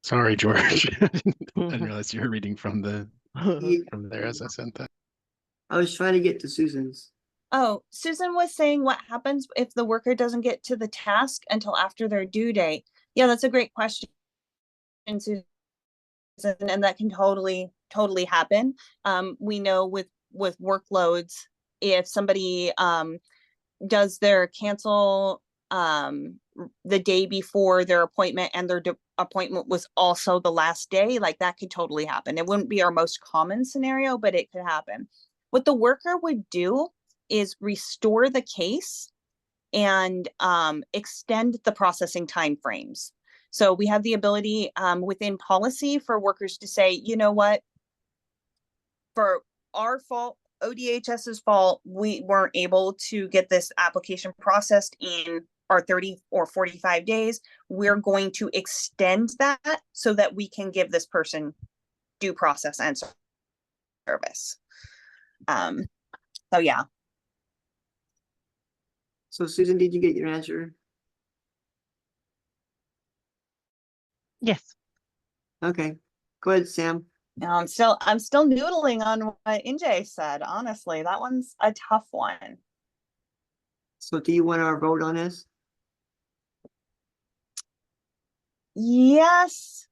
Sorry, George. I didn't realize you were reading from from there as I sent that. I was trying to get to Susan's. Oh, Susan was saying what happens if the worker doesn't get to the task until after their due date. Yeah, that's a great question, Susan, and that can totally happen. We know with workloads, if somebody does their cancel the day before their appointment and their appointment was also the last day, like that could totally happen. It wouldn't be our most common scenario, but it could happen. What the worker would do is restore the case and extend the processing timeframes. So we have the ability within policy for workers to say, you know what, for our fault, ODHS's fault, we weren't able to get this application processed in our 30 or 45 days. We're going to extend that so that we can give this person due process and service. So yeah. So Susan, did you get your answer? Yes. Okay, go ahead, Sam. No, I'm still noodling on what NJ said. Honestly, that one's a tough one. So do you want our vote on this? Yes,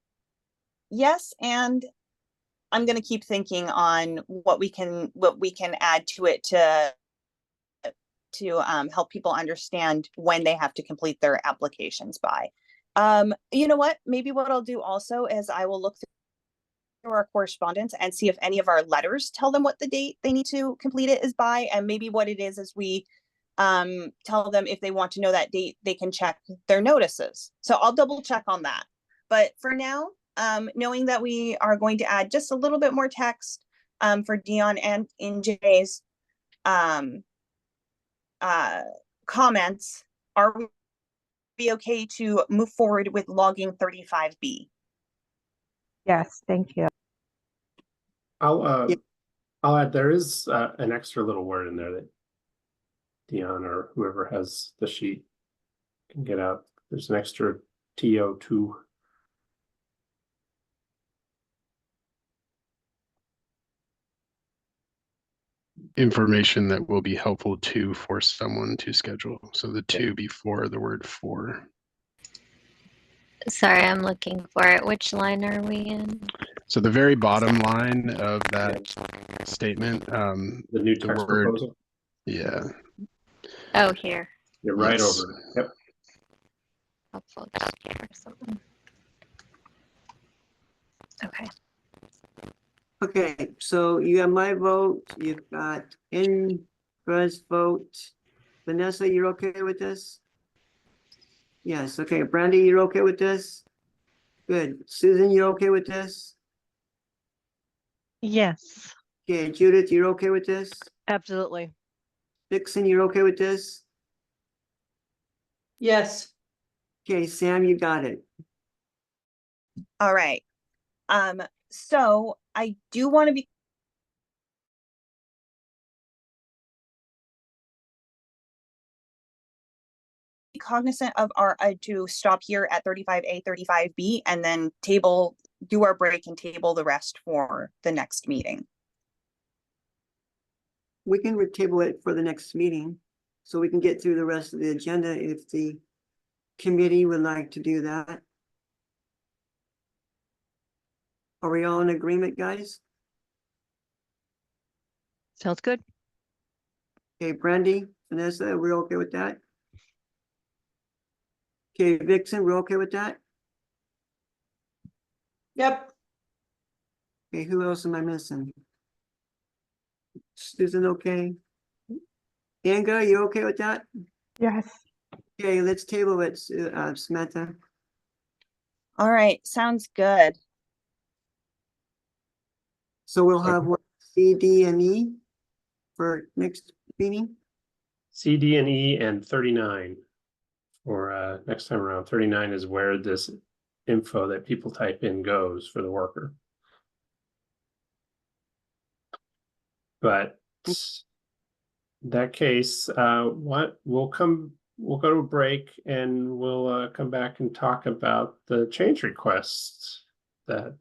and I'm gonna keep thinking on what we can add to it to help people understand when they have to complete their applications by. You know what? Maybe what I'll do also is I will look through our correspondence and see if any of our letters tell them what the date they need to complete it is by, and maybe what it is we tell them if they want to know that date, they can check their notices. So I'll double check on that. But for now, knowing that we are going to add just a little bit more text for Dion and NJ's comments, are we okay to move forward with logging 35B? Yes, thank you. I'll add, there is an extra little word in there that Dion or whoever has the sheet can get out. There's an extra TO2. Information that will be helpful to for someone to schedule. So the two before the word for. Sorry, I'm looking for it. Which line are we in? So the very bottom line of that statement, The new the text word, proposal. yeah. Oh, here. You're right Yes. over. Yep. Helpful just or something. Okay. Okay, so you have my vote, you've got Indra's vote. Vanessa, you're okay with this? Yes, okay, Brandy, you're okay with this? Good. Susan, you're okay with this? Yes. Okay, Judith, you're okay with this? Absolutely. Vixen, you're okay with this? Yes. Okay, Sam, you got it. All right. So I do want to be cognizant of our to stop here at 35A, 35B, and then do our break and table the rest for the next meeting. We can table it for the next meeting, so we can get through the rest of the agenda if the committee would like to do that. Are we all in agreement, guys? Sounds good. Okay, Brandy, Vanessa, we're okay with that? Okay, Vixen, we're okay with that? Yep. Okay, who else am I missing? Susan, okay? Anga, you okay with that? Yes. Okay, let's table it, Samantha. All right, sounds good. So we'll have what, C, D, and E for next meeting? C, D, and E, and 39 for next time around. 39 is where this info that people type in goes for the worker. But in that case, we'll go to a break and we'll come back and talk about the change requests that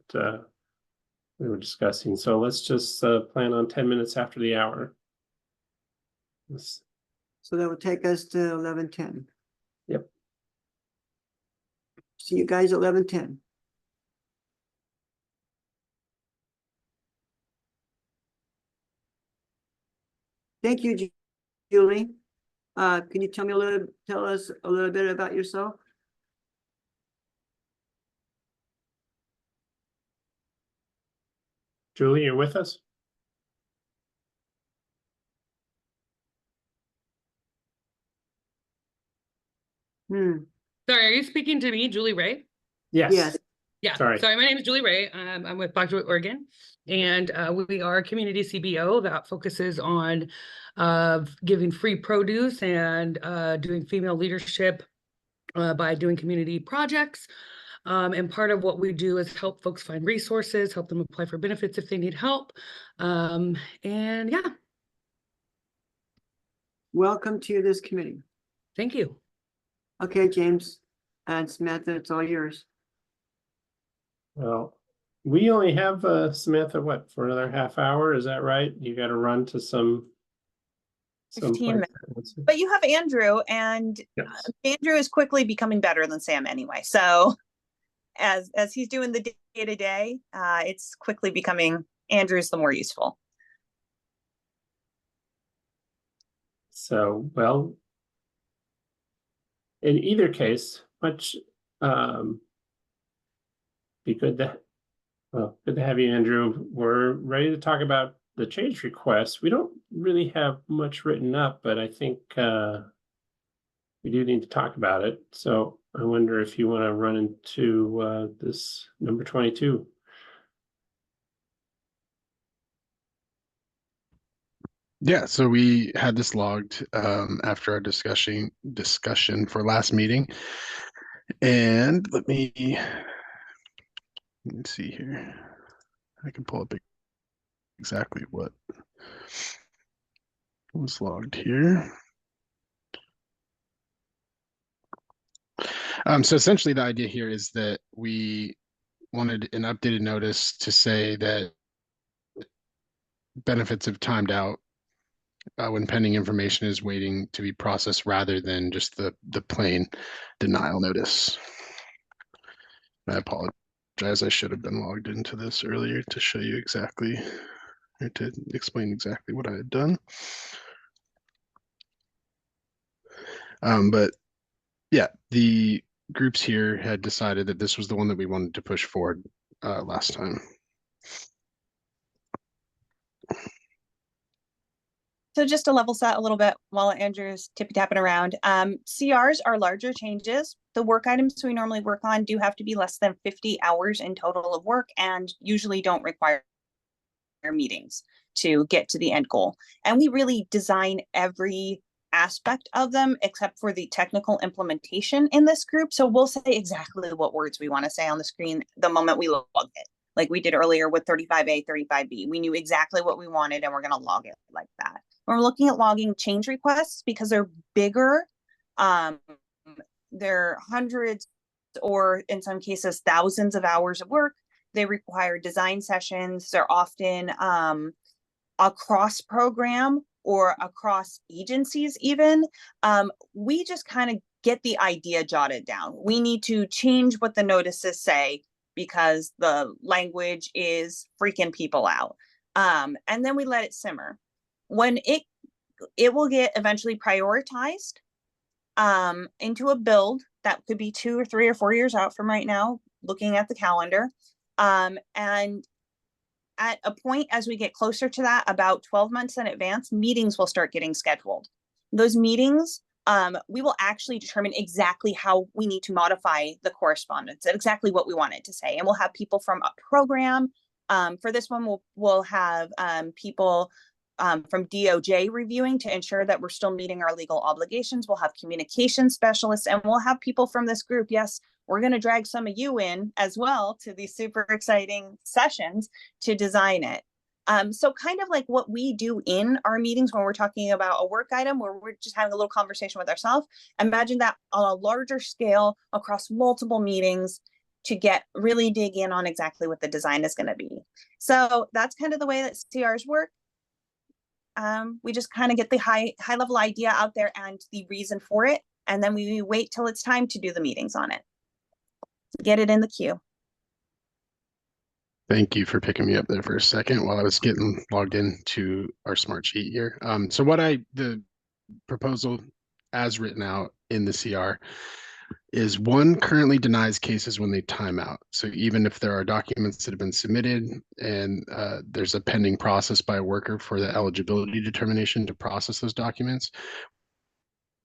we were discussing. So let's just plan on 10 minutes after the hour. So that will take us to 11:10. Yep. See you guys at 11:10. Thank you, Julie. Can you tell us a little bit about yourself? Julie, you're with us? Hmm. Sorry, are you speaking to me, Julie Ray? Yes. Yes. Yeah. Sorry. My name is Julie Ray. I'm with Black Joy, Oregon, and we are a community CBO that focuses on giving free produce and doing female leadership by doing community projects. And part of what we do is help folks find resources, help them apply for benefits if they need help. And yeah. Welcome to this committee. Thank you. Okay, James and Samantha, it's all yours. Well, we only have Samantha, what, for another half hour? Is that right? You got to run to some 15 minutes. But you have Andrew, and Yes. Andrew is quickly becoming better than Sam anyway. So as he's doing the day-to-day, it's quickly becoming Andrew's the more useful. So, well, in either case, much be good to have you, Andrew. We're ready to talk about the change requests. We don't really have much written up, but I think we do need to talk about it. So I wonder if you want to run into this number 22. Yeah, so we had this logged after our discussion for last meeting. And let me see here. I can pull up exactly what was logged here. So essentially the idea here is that we wanted an updated notice to say that benefits have timed out when pending information is waiting to be processed rather than just the plain denial notice. I apologize, I should have been logged into this earlier to show you exactly, or to explain exactly what I had done. But yeah, the groups here had decided that this was the one that we wanted to push forward last time. So just to level set a little bit while Andrew's tippy-tapping around, CRs are larger changes. The work items we normally work on do have to be less than 50 hours in total of work and usually don't require meetings. to get to the end goal. And we really design every aspect of them except for the technical implementation in this group. So we'll say exactly what words we want to say on the screen the moment we log it. Like we did earlier with 35A, 35B. We knew exactly what we wanted and we're going to log it like that. When we're looking at logging change requests, because they're bigger, they're hundreds or in some cases thousands of hours of work. They require design sessions. They're often across program or across agencies even. We just kind of get the idea jotted down. We need to change what the notices say because the language is freaking people out. And then we let it simmer. When it will get eventually prioritized into a build that could be 2 or 3 or 4 years out from right now, looking at the calendar. And at a point as we get closer to that, about 12 months in advance, meetings will start getting scheduled. Those meetings, we will actually determine exactly how we need to modify the correspondence and exactly what we want it to say. And we'll have people from a program. For this one, we'll have people from DOJ reviewing to ensure that we're still meeting our legal obligations. We'll have communication specialists and we'll have people from this group. Yes, we're going to drag some of you in as well to these super exciting sessions to design it. So kind of like what we do in our meetings when we're talking about a work item where we're just having a little conversation with ourselves. Imagine that on a larger scale across multiple meetings to really dig in on exactly what the design is going to be. So that's kind of the way that CRs work. We just kind of get the high level idea out there and the reason for it. And then we wait till it's time to do the meetings on it. Get it in the queue. Thank you for picking me up there for a second while I was getting logged into our smart sheet here. So the proposal as written out in the CR is one currently denies cases when they time out. So even if there are documents that have been submitted and there's a pending process by a worker for the eligibility determination to process those documents,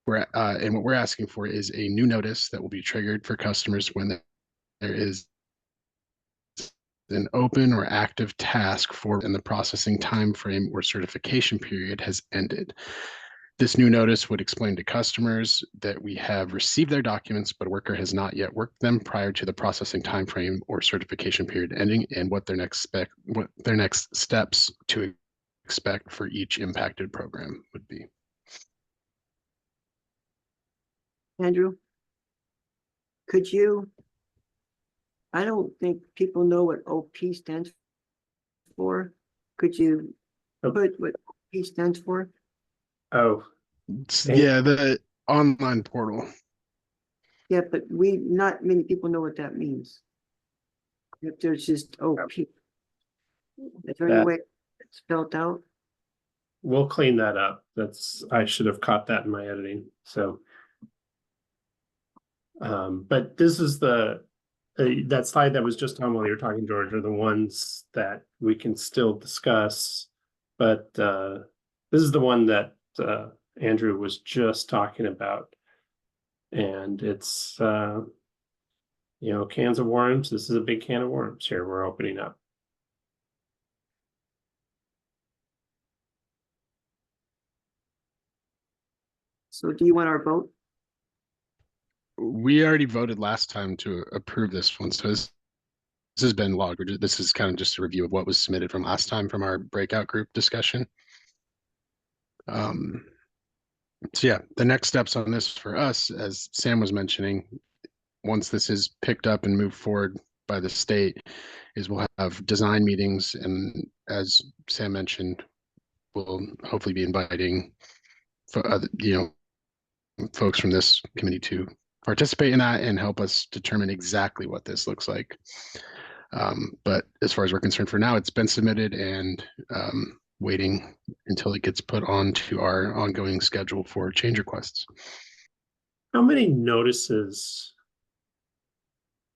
and what we're asking for is a new notice that will be triggered for customers when there is an open or active task and the processing time frame or certification period has ended. This new notice would explain to customers that we have received their documents, but a worker has not yet worked them prior to the processing time frame or certification period ending, and what their next steps to expect for each impacted program would be. Andrew, could you? I don't think people know what OP stands for. Could you put what OP stands for? Oh, yeah, the online portal. Yeah, but not many people know what that means. If there's just OP. Is there any way it's spelled out? We'll clean that up. I should have caught that in my editing. So, but this is that slide that was just on while you were talking, George, are the ones that we can still discuss. But this is the one that Andrew was just talking about. And it's, cans of worms. This is a big can of worms here we're opening up. So do you want our vote? We already voted last time to approve this one. So this has been logged. This is kind of just a review of what was submitted from last time from our breakout group discussion. So yeah, the next steps on this for us, as Sam was mentioning, once this is picked up and moved forward by the state, is we'll have design meetings. And as Sam mentioned, we'll hopefully be inviting folks from this committee to participate in that and help us determine exactly what this looks like. But as far as we're concerned for now, it's been submitted and waiting until it gets put onto our ongoing schedule for change requests. How many notices,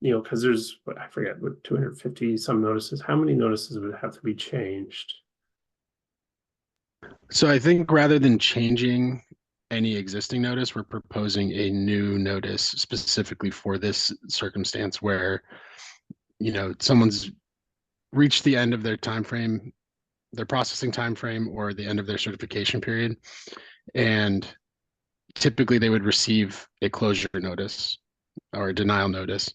because there's, I forget, 250 some notices. How many notices would have to be changed? So I think rather than changing any existing notice, we're proposing a new notice specifically for this circumstance where, someone's reached the end of their time frame. their processing time frame or the end of their certification period. And typically they would receive a closure notice or a denial notice.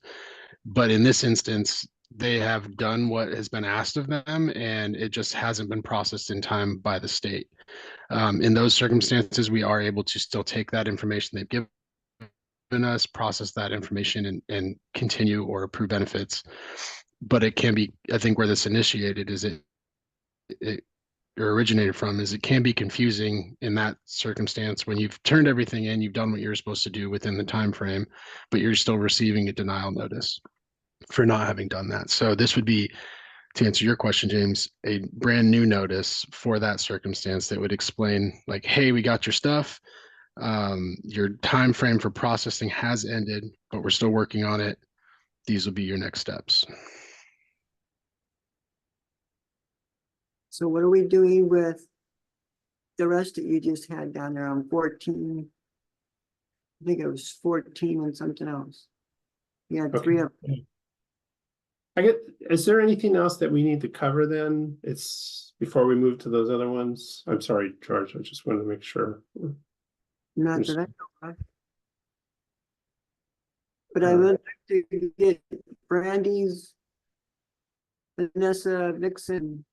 But in this instance, they have done what has been asked of them, and it just hasn't been processed in time by the state. In those circumstances, we are able to still take that information they've given us, process that information, and continue or approve benefits. But it can be, I think where this initiated is it or originated from is it can be confusing in that circumstance when you've turned everything in, you've done what you're supposed to do within the time frame, but you're still receiving a denial notice for not having done that. So this would be, to answer your question, James, a brand new notice for that circumstance that would explain like, hey, we got your stuff. Your time frame for processing has ended, but we're still working on it. These will be your next steps. So what are we doing with the rest that you just had down there on 14? I think it was 14 and something else. You had three of them. Is there anything else that we need to cover then? It's before we move to those other ones. I'm sorry, George, I just wanted to make sure. Not that I know of. But I would like to get Brandy's, Vanessa, Vixen,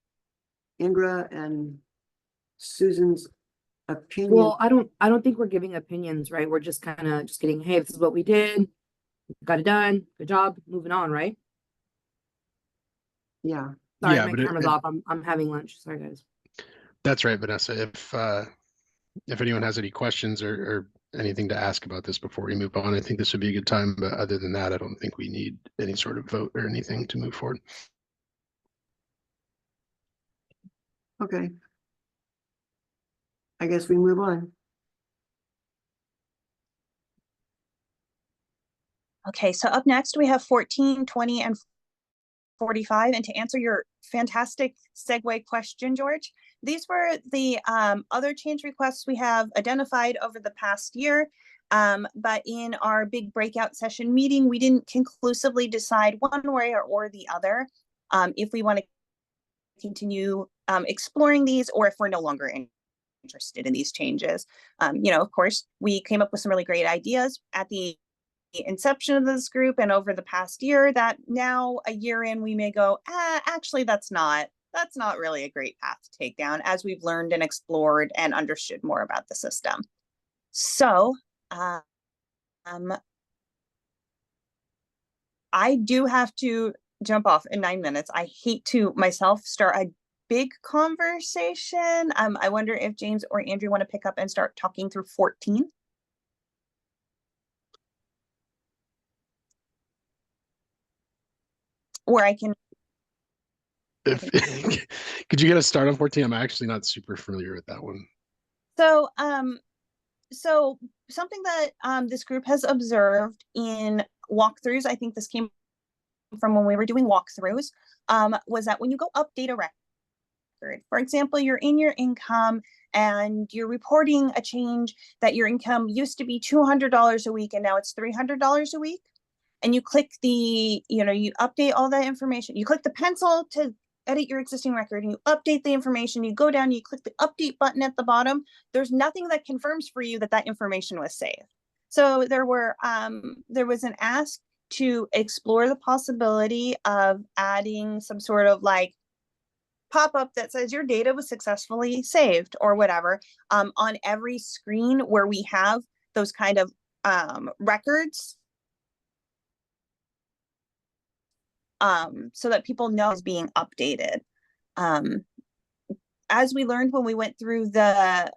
Ingra, and Susan's opinion. Well, I don't think we're giving opinions, right? We're just kind of just getting, hey, this is what we did, got it done, good job, moving on, right? Yeah. Sorry, Yeah, my but camera's off. I'm having lunch. Sorry, guys. That's right, Vanessa. If anyone has any questions or anything to ask about this before we move on, I think this would be a good time. But other than that, I don't think we need any sort of vote or anything to move forward. Okay. I guess we move on. Okay, so up next we have 14, 20, and 45. And to answer your fantastic segue question, George, these were the other change requests we have identified over the past year. But in our big breakout session meeting, we didn't conclusively decide one way or the other if we want to continue exploring these or if we're no longer interested in these changes. Of course, we came up with some really great ideas at the inception of this group and over the past year that now a year in we may go, actually that's not really a great path to take down as we've learned and explored and understood more about the system. So I do have to jump off in 9 minutes. I hate to myself start a big conversation. I wonder if James or Andrew want to pick up and start talking through 14. Or I can. Could you get us started on 14? I'm actually not super familiar with that one. So, so something that this group has observed in walkthroughs, I think this came from when we were doing walkthroughs, was that when you go update a record, for example, you're in your income and you're reporting a change that your income used to be $200 a week and now it's $300 a week. And you click the, you update all that information. You click the pencil to edit your existing record and you update the information. You go down, you click the update button at the bottom. There's nothing that confirms for you that that information was saved. So there was an ask to explore the possibility of adding some sort of like pop-up that says your data was successfully saved or whatever on every screen where we have those kind of records. So that people know it's being updated. As we learned when we went through the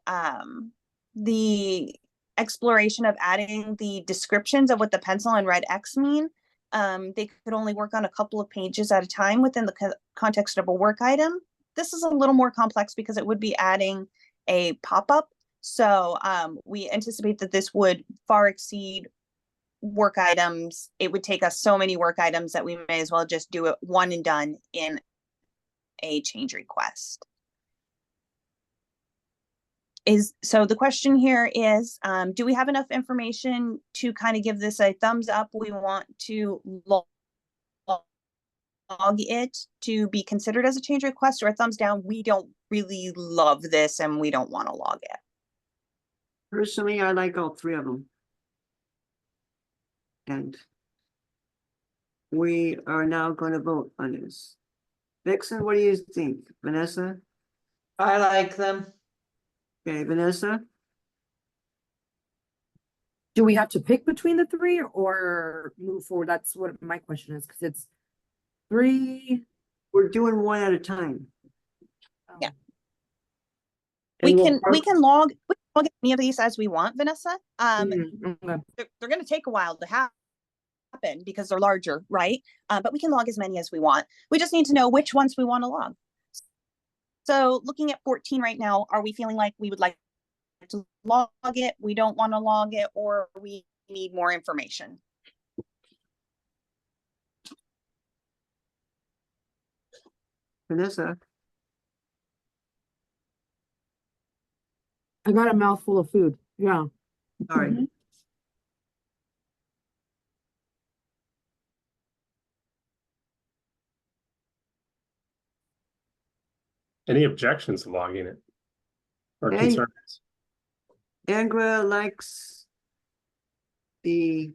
exploration of adding the descriptions of what the pencil and red X mean, they could only work on a couple of pages at a time within the context of a work item. This is a little more complex because it would be adding a pop-up. So we anticipate that this would far exceed work items. It would take us so many work items that we may as well just do it one and done in a change request. So the question here is, do we have enough information to kind of give this a thumbs up? We want to it to be considered as a change request, or a thumbs down, we don't really love this and we don't want to log it? Personally, I like all three of them. And we are now going to vote on this. Vixen, what do you think? Vanessa? I like them. Okay, Vanessa? Do we have to pick between the three or move forward? That's what my question is, because it's three. We're doing one at a time. Yeah. And we'll We can log any of these as we want, Vanessa. Okay. They're going to take a while to happen because they're larger, right? But we can log as many as we want. We just need to know which ones we want to log. So looking at 14 right now, are we feeling like we would like to log it, we don't want to log it, or we need more information? Vanessa? I got a mouthful of food. Yeah. All right. Any objections to logging it? Or Hey. concerns? Angra likes the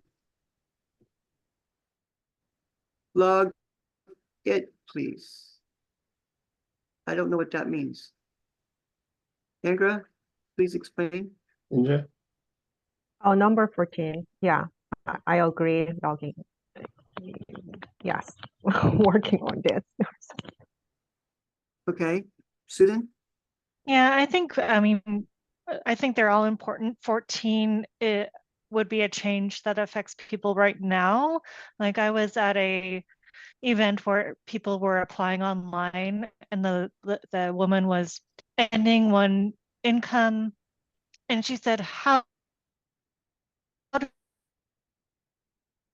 log it, please. I don't know what that means. Angra, please explain. Ninja? Oh, number 14. Yeah, I agree. Logging. Yes, working on this. Okay, Susan? Yeah, I think, I mean, I think they're all important. 14, it would be a change that affects people right now. Like I was at a event where people were applying online and the woman was ending one income and she said, how do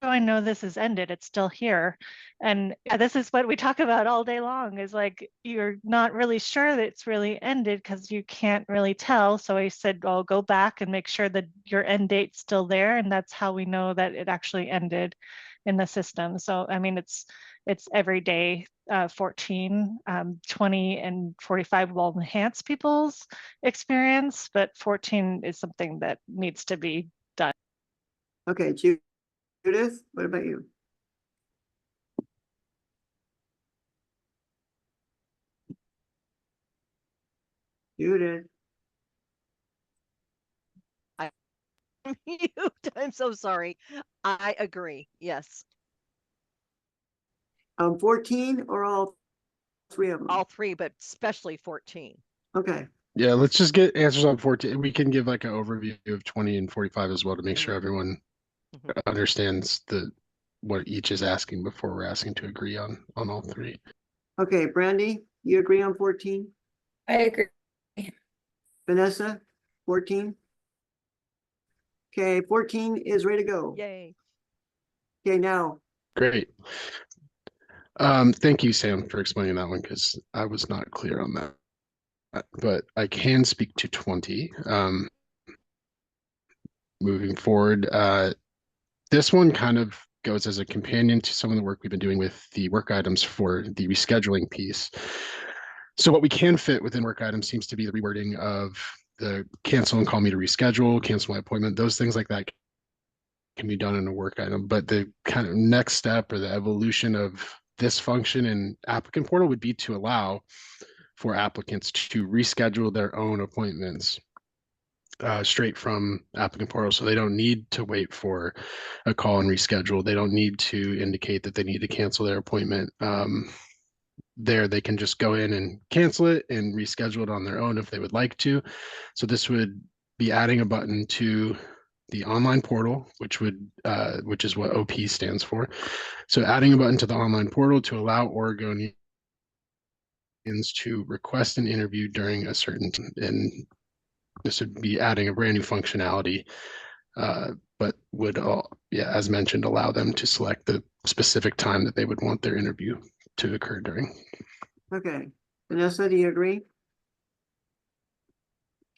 I know this is ended? It's still here. And this is what we talk about all day long, is like, you're not really sure that it's really ended because you can't really tell. So I said, I'll go back and make sure that your end date's still there. And that's how we know that it actually ended in the system. So, I mean, it's every day. 14, 20 and 45 will enhance people's experience, but 14 is something that needs to be done. Okay, Judith, what about you? Judith, Mute. I'm so sorry. I agree. Yes. 14 or all three of them? All three, but especially 14. Okay, Yeah, let's just get answers on 14. We can give like an overview of 20 and 45 as well to make sure everyone understands what each is asking before we're asking to agree on all three. okay, Brandy, you agree on 14? I agree. Vanessa, 14? Okay, 14 is ready to go. Yay. Okay, now, Great. Thank you, Sam, for explaining that one because I was not clear on that. But I can speak to 20. Moving forward, this one kind of goes as a companion to some of the work we've been doing with the work items for the rescheduling piece. So what we can fit within work items seems to be the rewording of the cancel and call me to reschedule, cancel my appointment, those things like that can be done in a work item. But the kind of next step or the evolution of this function in applicant portal would be to allow for applicants to reschedule their own appointments straight from applicant portal. So they don't need to wait for a call and reschedule. They don't need to indicate that they need to cancel their appointment. There, they can just go in and cancel it and reschedule it on their own if they would like to. So this would be adding a button to the online portal, which is what OP stands for. So adding a button to the online portal to allow Oregonians to request an interview during a certain time. And this would be adding a brand new functionality, but would, as mentioned, allow them to select the specific time that they would want their interview to occur during. okay. Vanessa, do you agree?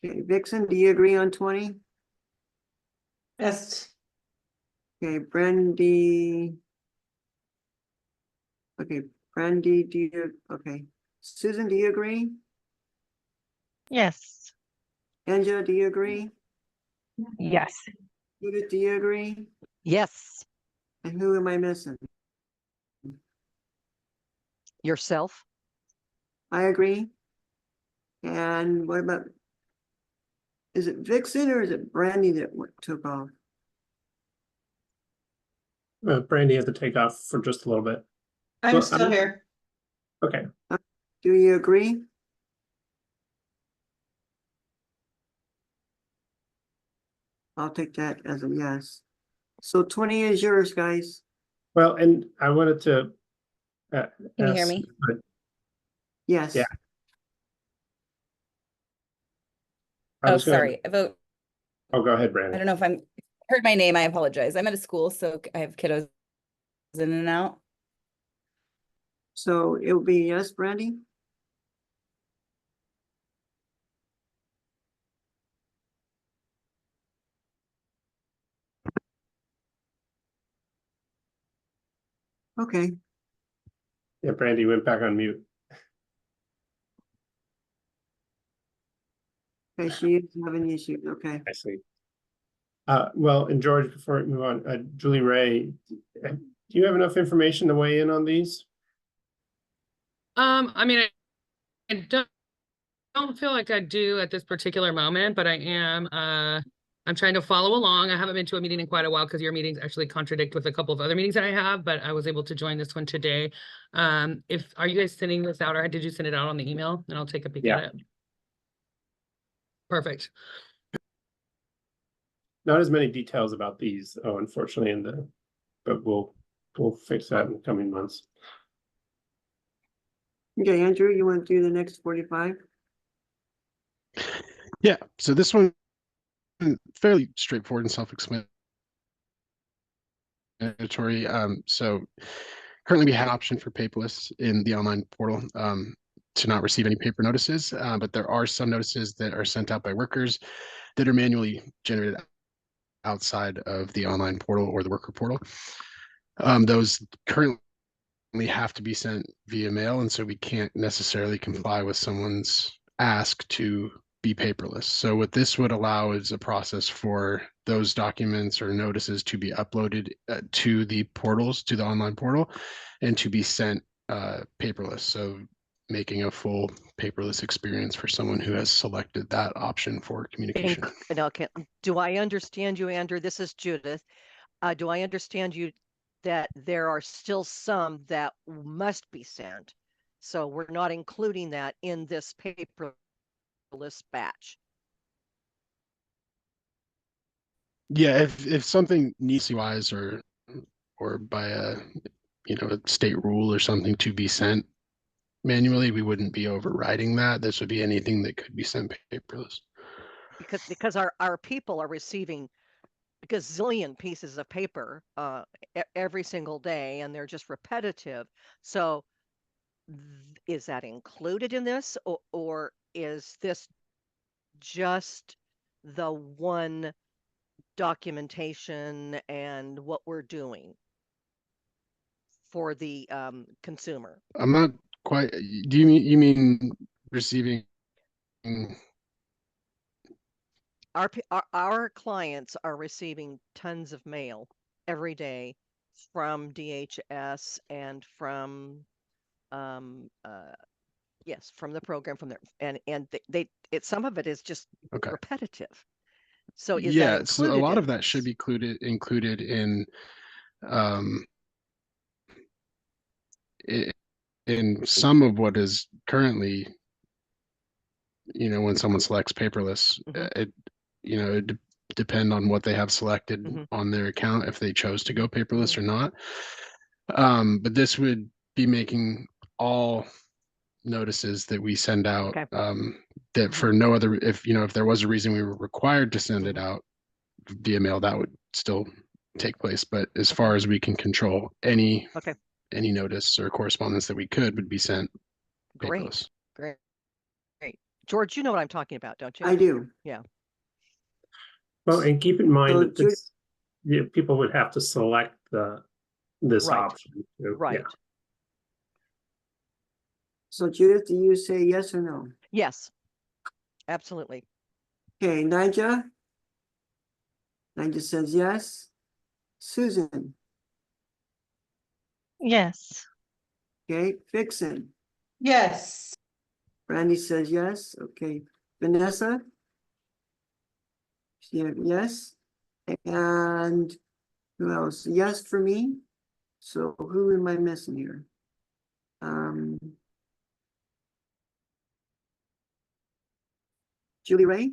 Okay, Vixen, do you agree on 20? Yes. Okay, Brandy. Okay, Brandy, do you, okay. Susan, do you agree? Yes. Angela, do you agree? Yes. Judith, do you agree? Yes, And who am I missing? yourself. I agree. And what about, is it Vixen or is it Brandy that took off? Brandy had to take off for just a little bit. I'm Well, still here. Okay, Do you agree? I'll take that as a yes. So 20 is yours, guys. well, and I wanted to. Can you hear ask, me? but Yes. Yeah. I Oh, was gonna, sorry. I vote. oh, go ahead, I Brandy. don't know if I'm heard my name. I apologize. I'm at a school, so I have kiddos in and out. So it will be yes, Brandy? Okay, Yeah, Brandy went back on mute. okay, she is having issues, okay. I see. Well, and George, before we move on, Julie Ray, do you have enough information to weigh in on these? I mean, I don't feel like I do at this particular moment, but I am, I'm trying to follow along. I haven't been to a meeting in quite a while because your meetings actually contradict with a couple of other meetings that I have, but I was able to join this one today. Are you guys sending this out, or did you send it out on the email? And I'll take a peek at it. Perfect. Not as many details about these, unfortunately, but we'll fix that in the coming months. Okay, Andrew, you want to do the next 45? Yeah, so this one fairly straightforward and self-explanatory. So currently we have an option for paperless in the online portal to not receive any paper notices, but there are some notices that are sent out by workers that are manually generated outside of the online portal or the worker portal. Those currently have to be sent via mail, and so we can't necessarily comply with someone's ask to be paperless. So what this would allow is a process for those documents or notices to be uploaded to the portals, to the online portal, and to be sent paperless. So making a full paperless experience for someone who has selected that option for communication. Okay. Do I understand you, Andrew? This is Judith. Do I understand you that there are still some that must be sent? So we're not including that in this paperless batch. Yeah, if something needs wise or by a a state rule or something to be sent manually, we wouldn't be overriding that. This would be anything that could be sent paperless. Because our people are receiving a gazillion pieces of paper every single day, and they're just repetitive. So is that included in this, or is this just the one documentation and what we're doing for the consumer? I'm not quite. Do you mean receiving? Our clients are receiving tons of mail every day from DHS and from yes, from the program, from there, and some of it is just Okay. repetitive. So is that Yeah, included so a lot in of that should be included in in some of what is currently, when someone selects paperless, it depend on what they have selected on their account if they chose to go paperless or not. But this would be making all notices that we send out that for no other, if there was a reason we were required to send it out via mail, that would still take place. But as far as we can control, any notice or correspondence that we could would be sent paperless. Great. George, you know what I'm talking about, don't you? I do. Yeah. Well, and keep in mind So that this, people would have to select this Right. option. Right. So Judith, do you say yes or no? Yes, absolutely. Okay, Nigel? Nigel says yes. Susan? Yes. Okay, Vixen? Yes. Randy says yes. Okay, Vanessa? Yes. And who else? Yes for me. So who am I missing here? Julie Ray?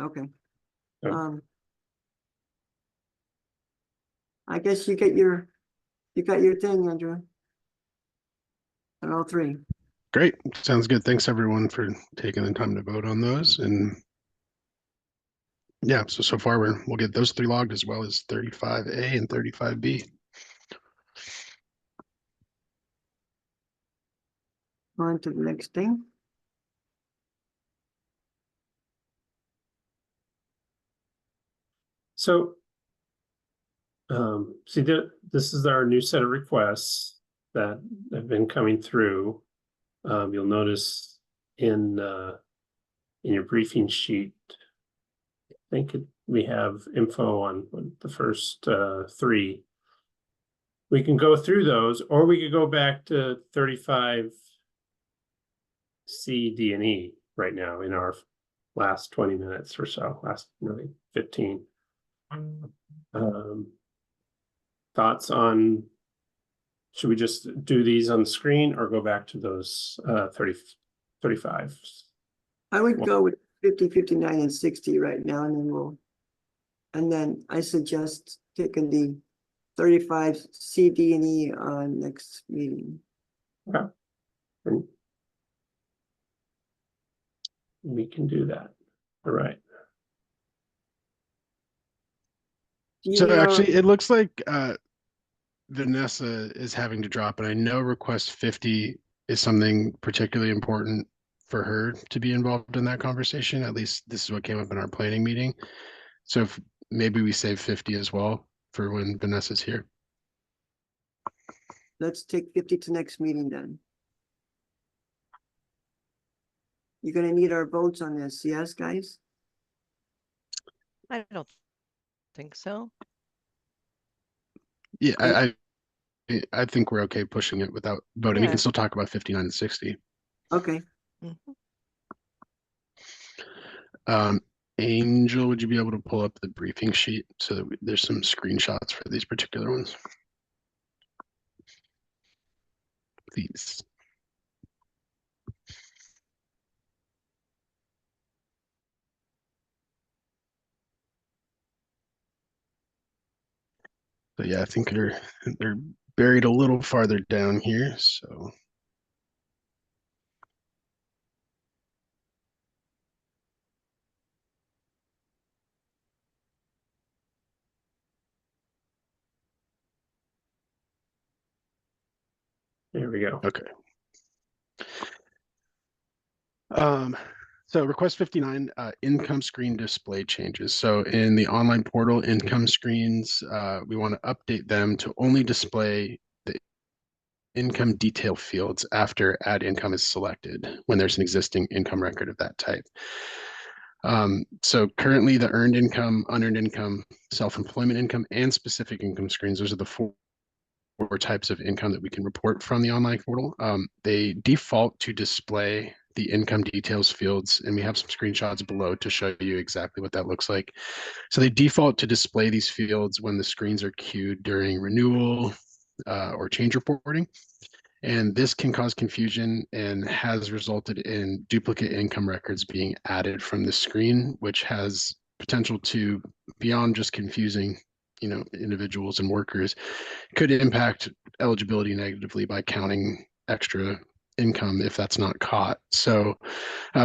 Okay. Oh. I guess you got your thing, Andrew. On all three. Great. Sounds good. Thanks everyone for taking the time to vote on those. And yeah, so far we'll get those 3 logged as well as 35A and 35B. On to the next thing. So, see, this is our new set of requests that have been coming through. You'll notice in your briefing sheet, I think we have info on the first 3. We can go through those, or we could go back to 35C, D, and E right now in our last 20 minutes or so, last really 15. Thoughts on, should we just do these on the screen or go back to those 35? I would go with 50, 59, and 60 right now, and then I suggest taking the 35 C, D, and E on next meeting. Okay. And we can do that. All right. So actually, it looks like Vanessa is having to drop, and I know request 50 is something particularly important for her to be involved in that conversation. At least this is what came up in our planning meeting. So if maybe we save 50 as well for when Vanessa's here. Let's take 50 to next meeting then. You're gonna need our votes on this, yes, guys? I don't think so. Yeah, I think we're okay pushing it without voting. We can still talk about 59 and 60. Okay. Angel, would you be able to pull up the briefing sheet so that there's some screenshots for these particular ones? Please. So yeah, I think they're buried a little farther down here. So There we go. okay. So request 59, income screen display changes. So in the online portal income screens, we want to update them to only display the income detail fields after add income is selected when there's an existing income record of that type. So currently the earned income, unearned income, self-employment income, and specific income screens, those are the 4 types of income that we can report from the online portal. They default to display the income details fields, and we have some screenshots below to show you exactly what that looks like. So they default to display these fields when the screens are queued during renewal or change reporting. And this can cause confusion and has resulted in duplicate income records being added from the screen, which has potential to, beyond just confusing, individuals and workers, could impact eligibility negatively by counting extra income if that's not caught. So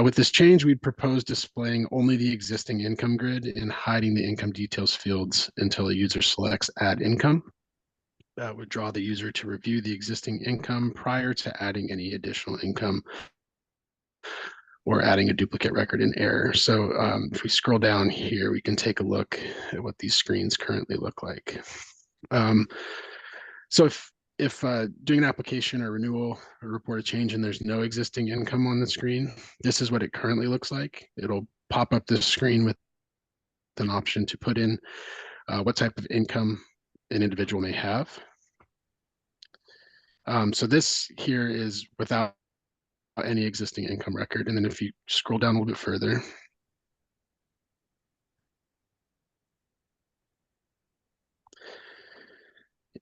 with this change, we'd propose displaying only the existing income grid and hiding the income details fields until a user selects add income. That would draw the user to review the existing income prior to adding any additional income or adding a duplicate record in error. So if we scroll down here, we can take a look at what these screens currently look like. So if doing an application or renewal or report a change and there's no existing income on the screen, this is what it currently looks like. It'll pop up this screen with an option to put in what type of income an individual may have. So this here is without any existing income record. And then if you scroll down a little bit further,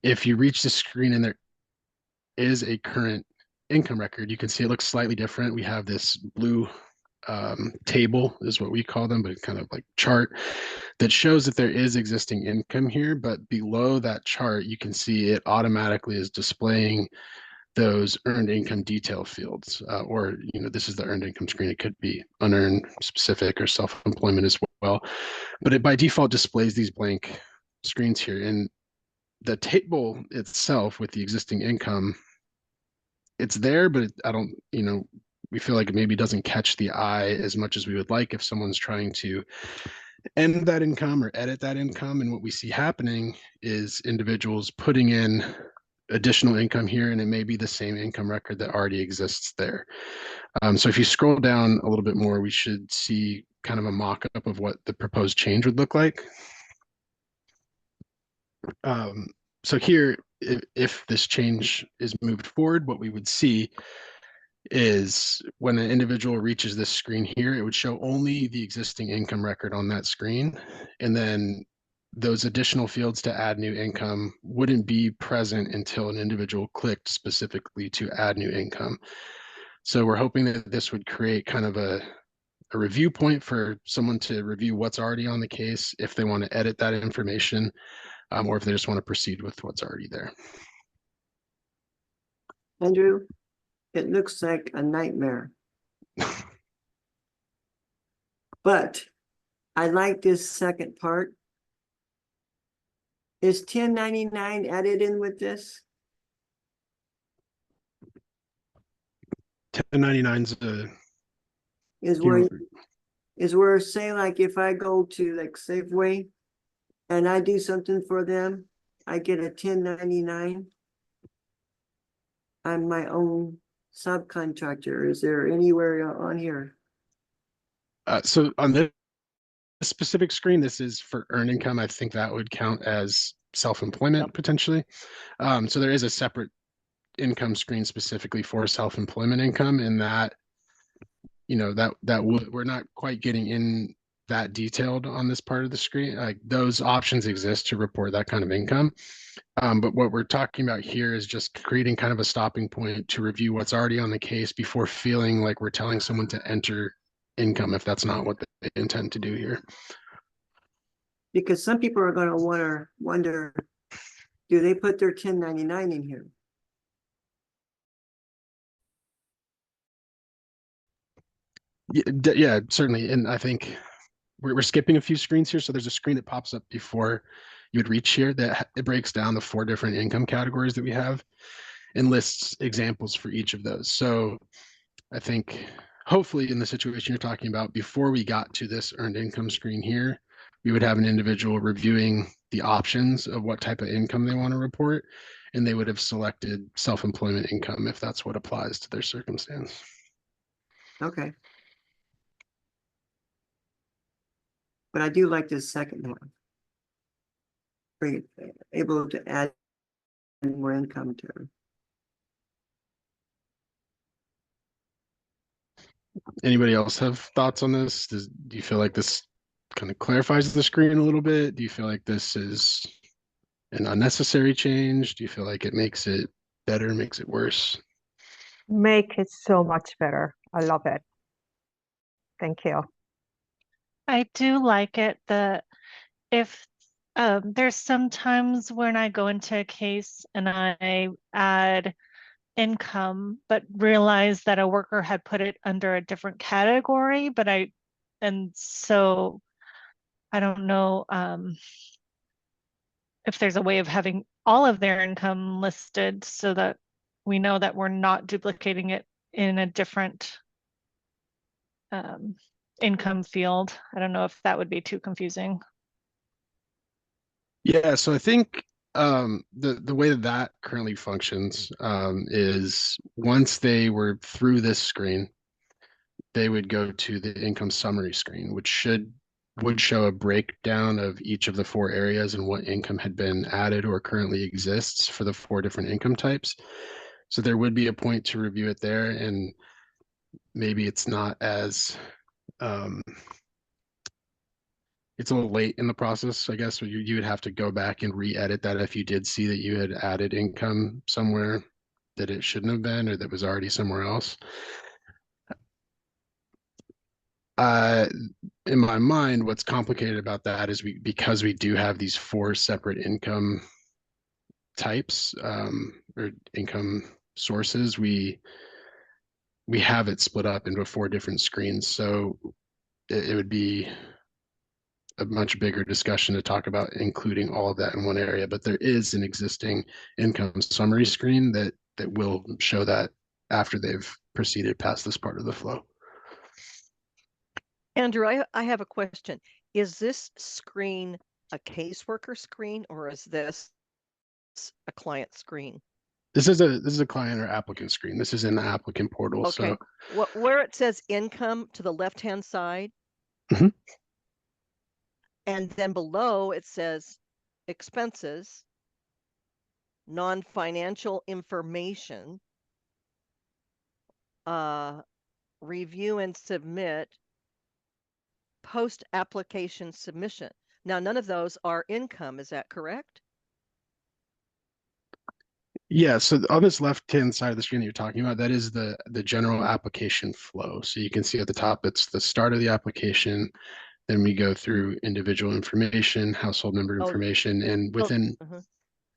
if you reach the screen and there is a current income record, you can see it looks slightly different. We have this blue table is what we call them, but it's kind of like chart that shows that there is existing income here. But below that chart, you can see it automatically is displaying those earned income detail fields, or this is the earned income screen. It could be unearned, specific, or self-employment as well. But it by default displays these blank screens here. And the table itself with the existing income, it's there, but I don't, we feel like it maybe doesn't catch the eye as much as we would like if someone's trying to end that income or edit that income. And what we see happening is individuals putting in additional income here, and it may be the same income record that already exists there. So if you scroll down a little bit more, we should see kind of a mock-up of what the proposed change would look like. So here, if this change is moved forward, what we would see is when an individual reaches this screen here, it would show only the existing income record on that screen. And then those additional fields to add new income wouldn't be present until an individual clicked specifically to add new income. So we're hoping that this would create kind of a review point for someone to review what's already on the case, if they want to edit that information, or if they just want to proceed with what's already there. Andrew, it looks like a nightmare. But I like this second part. Is 1099 added in with this? 1099's is where say like if I go to like Safeway and I do something for them, I get a 1099. I'm my own subcontractor. Is there anywhere on here? So on this specific screen, this is for earned income. I think that would count as self-employment potentially. So there is a separate income screen specifically for self-employment income, and that we're not quite getting in that detailed on this part of the screen. Like those options exist to report that kind of income. But what we're talking about here is just creating kind of a stopping point to review what's already on the case before feeling like we're telling someone to enter income if that's not what they intend to do here. Because some people are going to wonder, do they put their 1099 in here? Yeah, certainly. And I think we're skipping a few screens here. So there's a screen that pops up before you would reach here that it breaks down the 4 different income categories that we have and lists examples for each of those. So I think hopefully in the situation you're talking about, before we got to this earned income screen here, we would have an individual reviewing the options of what type of income they want to report, and they would have selected self-employment income if that's what applies to their circumstance. Okay. But I do like this second one. Bring it, able to add more income to her. Anybody else have thoughts on this? Do you feel like this kind of clarifies the screen a little bit? Do you feel like this is an unnecessary change? Do you feel like it makes it better, makes it worse? Make it so much better. I love it. Thank you. I do like it that if there's sometimes when I go into a case and I add income, but realize that a worker had put it under a different category, and so I don't know if there's a way of having all of their income listed so that we know that we're not duplicating it in a different income field. I don't know if that would be too confusing. Yeah, so I think The way that that currently functions is once they were through this screen, they would go to the income summary screen, which would show a breakdown of each of the 4 areas and what income had been added or currently exists for the 4 different income types. So there would be a point to review it there, and maybe it's not as it's a little late in the process, I guess. So you would have to go back and re-edit that if you did see that you had added income somewhere that it shouldn't have been or that was already somewhere else. In my mind, what's complicated about that is because we do have these 4 separate income types or income sources, we have it split up into 4 different screens. So it would be a much bigger discussion to talk about including all of that in one area, but there is an existing income summary screen that will show that after they've proceeded past this part of the flow. Andrew, I have a question. Is this screen a caseworker screen or is this a client screen? This is a client or applicant screen. This is in the applicant portal. Okay. So Where it says income to the left-hand side, Mhm. and then below it says expenses, non-financial information, review and submit, post-application submission. Now, none of those are income, is that correct? yeah, so on this left-hand side of the screen that you're talking about, that is the general application flow. So you can see at the top, it's the start of the application. Then we go through individual information, household member Oh, information, and So, within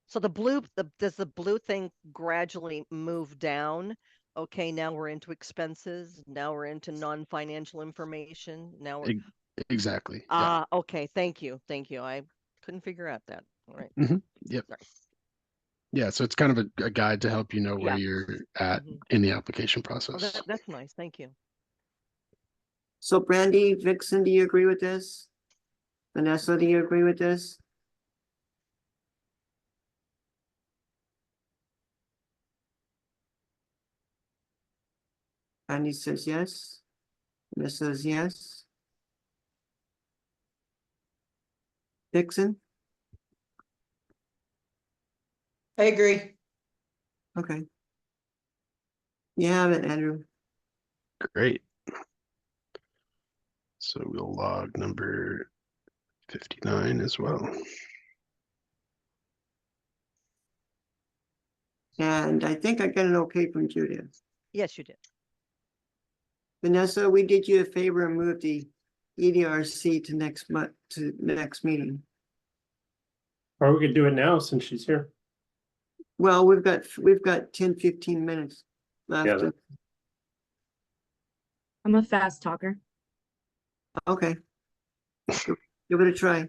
so does the blue thing gradually move down? Okay, now we're into expenses. Now we're into non-financial information. Now we're exactly. Yeah. okay. Thank you. I couldn't figure out that. All right. Yep. Sorry. Yeah, so it's kind of a guide to help you know where Yeah. you're at Mhm. in the application Oh, process. that's nice. Thank you. So Brandy, Vixen, do you agree with this? Vanessa, do you agree with this? Andy says yes. Vanessa says yes. Vixen? I agree. Okay. You have it, Andrew. Great. So we'll log number 59 as well. And I think I got an okay from Judith. Yes, you did. Vanessa, we did you a favor and moved the EDRC to next month, to next meeting. Or we could do it now since she's here. Well, we've got 10, 15 minutes left. Yeah. I'm a fast talker. Okay. Give it a try.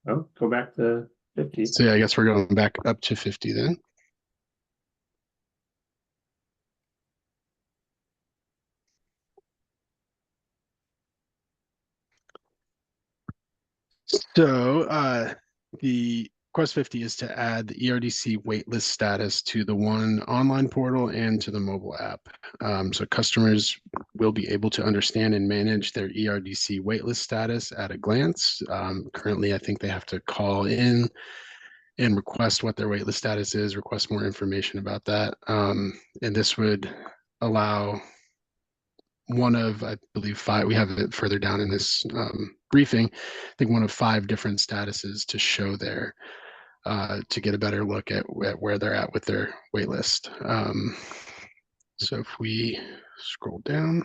Oh, go back to 50. So yeah, I guess we're going back up to 50 then. So the Quest 50 is to add the ERDC waitlist status to the ONE online portal and to the mobile app. So customers will be able to understand and manage their ERDC waitlist status at a glance. Currently, I think they have to call in and request what their waitlist status is, request more information about that. And this would allow one of, I believe, 5, we have it further down in this briefing, I think one of 5 different statuses to show there to get a better look at where they're at with their wait list. So if we scroll down.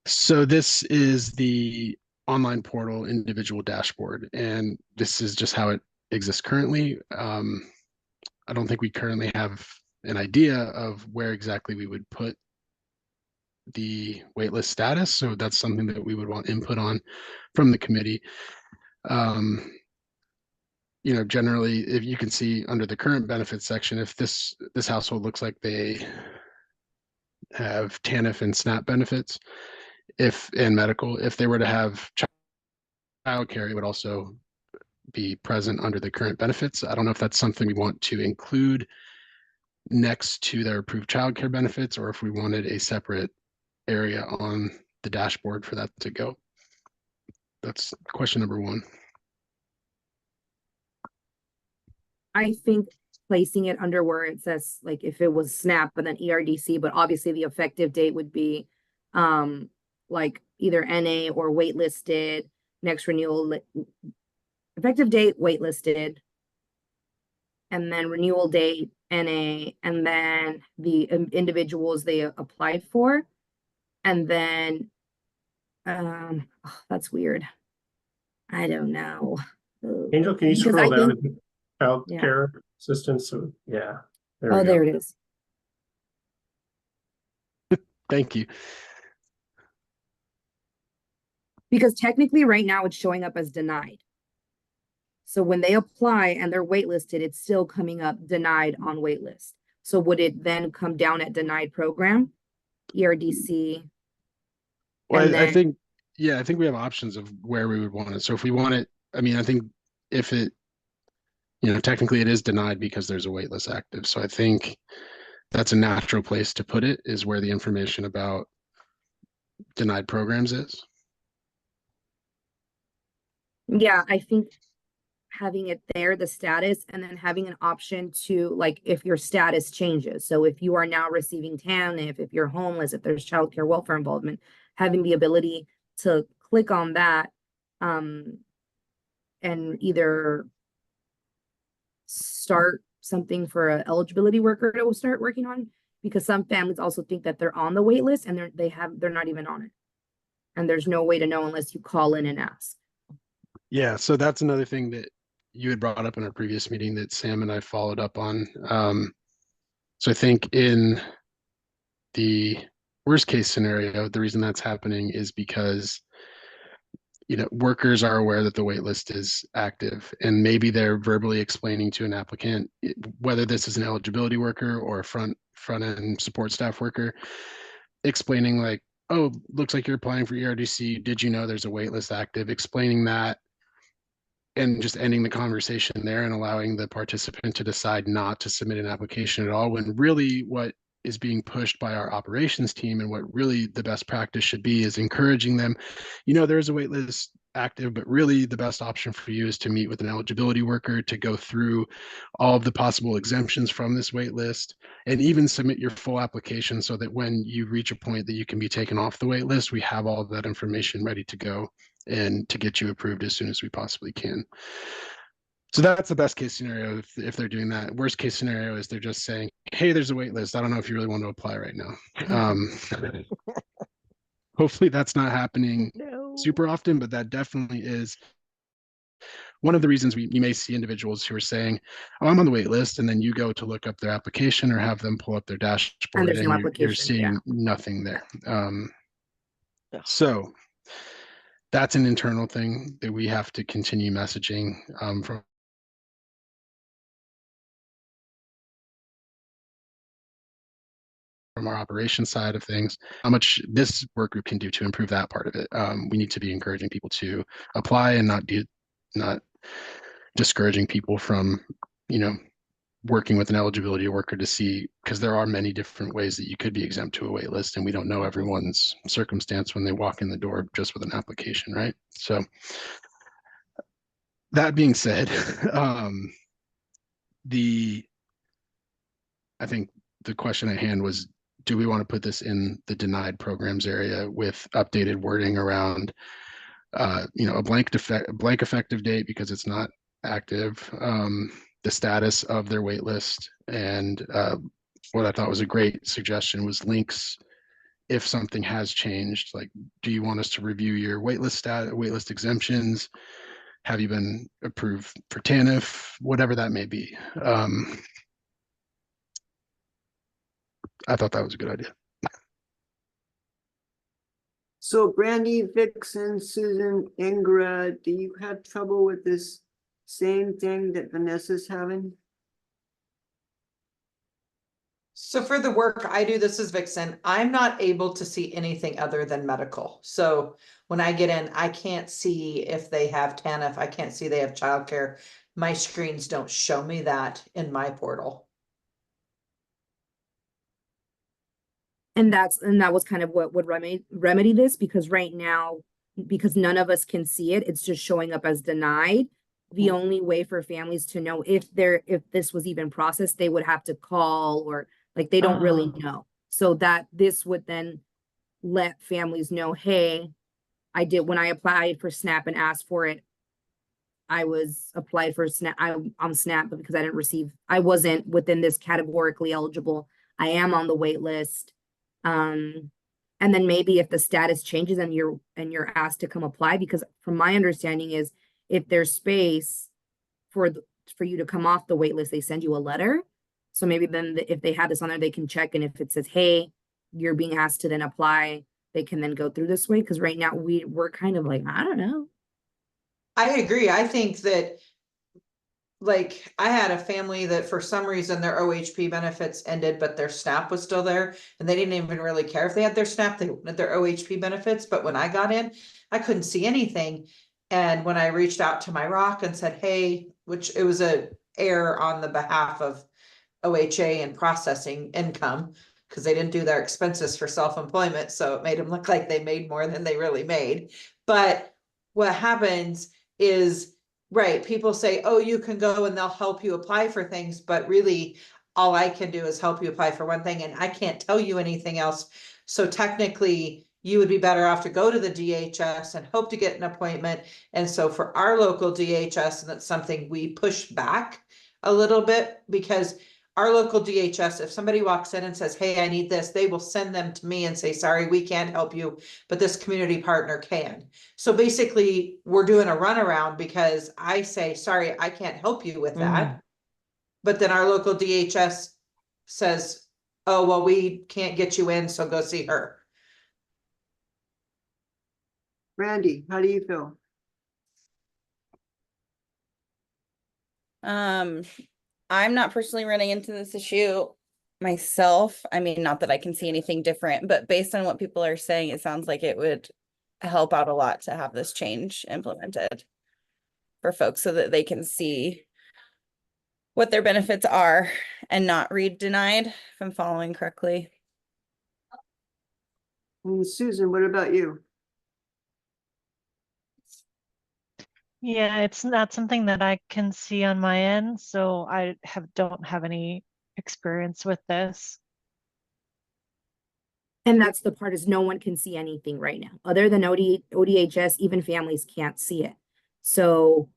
So this is the online portal individual dashboard, and this is just how it exists currently. I don't think we currently have an idea of where exactly we would put the waitlist status. So that's something that we would want input on from the committee. Generally, if you can see under the current benefits section, if this household looks like they have TANF and SNAP benefits, and medical, if they were to have childcare, it would also be present under the current benefits. I don't know if that's something we want to include next to their approved childcare benefits, or if we wanted a separate area on the dashboard for that to go. That's question number one. I think placing it under where it says, like, if it was SNAP and then ERDC, but obviously the effective date would be like either NA or waitlisted, next renewal, effective date waitlisted, and then renewal date NA, and then the individuals they applied for, and then oh, that's weird. I don't know. Angel, can you Because scroll I down think- to child care assistance? So yeah. There Oh, we go. there it is. Thank you. Because technically right now it's showing up as denied. So when they apply and they're waitlisted, it's still coming up denied on waitlist. So would it then come down at denied program, ERDC? Well, And I then- think, yeah, I think we have options of where we would want it. So if we want it, I mean, I think if it, you know, technically it is denied because there's a waitlist active. So I think that's a natural place to put it, is where the information about denied programs is. Yeah, I think having it there, the status, and then having an option to, like, if your status changes. So if you are now receiving TANF, if you're homeless, if there's childcare welfare involvement, having the ability to click on that and either start something for an eligibility worker to start working on, because some families also think that they're on the wait list and they're not even on it. And there's no way to know unless you call in and ask. Yeah, so that's another thing that you had brought up in our previous meeting that Sam and I followed up on. So I think in the worst case scenario, the reason that's happening is because, you know, workers are aware that the wait list is active, and maybe they're verbally explaining to an applicant, whether this is an eligibility worker or a front end support staff worker, explaining like, oh, looks like you're applying for ERDC. Did you know there's a wait list active? Explaining that, and just ending the conversation there and allowing the participant to decide not to submit an application at all, when really what is being pushed by our operations team and what really the best practice should be is encouraging them, you know, there's a wait list active, but really the best option for you is to meet with an eligibility worker to go through all of the possible exemptions from this wait list, and even submit your full application so that when you reach a point that you can be taken off the wait list, we have all of that information ready to go and to get you approved as soon as we possibly can. So that's the best case scenario if they're doing that. Worst case scenario is they're just saying, hey, there's a wait list. I don't know if you really want to apply right now. Hopefully that's not happening super often, but that definitely is one of the reasons you may see individuals who are saying, oh, I'm on the wait list, and then you go to look up their application or have them pull up their dashboard And there's no you're application, seeing nothing there. So that's an internal thing that we have to continue messaging from our operations side of things, how much this work group can do to improve that part of it. We need to be encouraging people to apply and not discouraging people from, you know, working with an eligibility worker to see, because there are many different ways that you could be exempt to a wait list, and we don't know everyone's circumstance when they walk in the door just with an application, right? So that being said, I think the question at hand was, do we want to put this in the denied programs area with updated wording around, you know, a blank effective date because it's not active, the status of their wait list, and what I thought was a great suggestion was links if something has changed. Like, do you want us to review your waitlist exemptions? Have you been approved for TANF? Whatever that may be. I thought that was a good idea. So Brandy, Vixen, Susan, Ingra, do you have trouble with this same thing that Vanessa's having? So for the work I do, this is Vixen, I'm not able to see anything other than medical. So when I get in, I can't see if they have TANF, I can't see they have childcare. My screens don't show me that in my portal. And that was kind of what would remedy this, because right now, because none of us can see it, it's just showing up as denied. The only way for families to know if this was even processed, they would have to call, or like they don't really know. So that this would then let families know, hey, when I applied for SNAP and asked for it, I was applied for SNAP, I'm SNAP, but because I wasn't within this categorically eligible, I am on the wait list. And then maybe if the status changes and you're asked to come apply, because from my understanding is if there's space for you to come off the wait list, they send you a letter. So maybe then if they have this on there, they can check, and if it says, hey, you're being asked to then apply, they can then go through this way. Because right now we're kind of like, I don't know. I agree. I think that, like, I had a family that for some reason their OHP benefits ended, but their SNAP was still there. And they didn't even really care if they had their SNAP, they wanted their OHP benefits. But when I got in, I couldn't see anything. And when I reached out to my ROC and said, hey, which it was a error on the behalf of OHA and processing income, because they didn't do their expenses for self-employment. So it made them look like they made more than they really made. But what happens is, right, people say, oh, you can go and they'll help you apply for things, but really all I can do is help you apply for one thing, and I can't tell you anything else. So technically you would be better off to go to the DHS and hope to get an appointment. And so for our local DHS, and that's something we push back a little bit, because our local DHS, if somebody walks in and says, hey, I need this, they will send them to me and say, sorry, we can't help you, but this community partner can. So basically we're doing a runaround, because I say, sorry, I can't help you with that. But then our local DHS says, oh, well, we can't get you in, so go see her. Randy, how do you feel? I'm not personally running into this issue myself. I mean, not that I can see anything different, but based on what people are saying, it sounds like it would help out a lot to have this change implemented for folks so that they can see what their benefits are and not read denied, if I'm following correctly. And Susan, what about you? Yeah, it's not something that I can see on my end, so I don't have any experience with this. And that's the part, is no one can see anything right now other than ODHS. Even families can't see it. So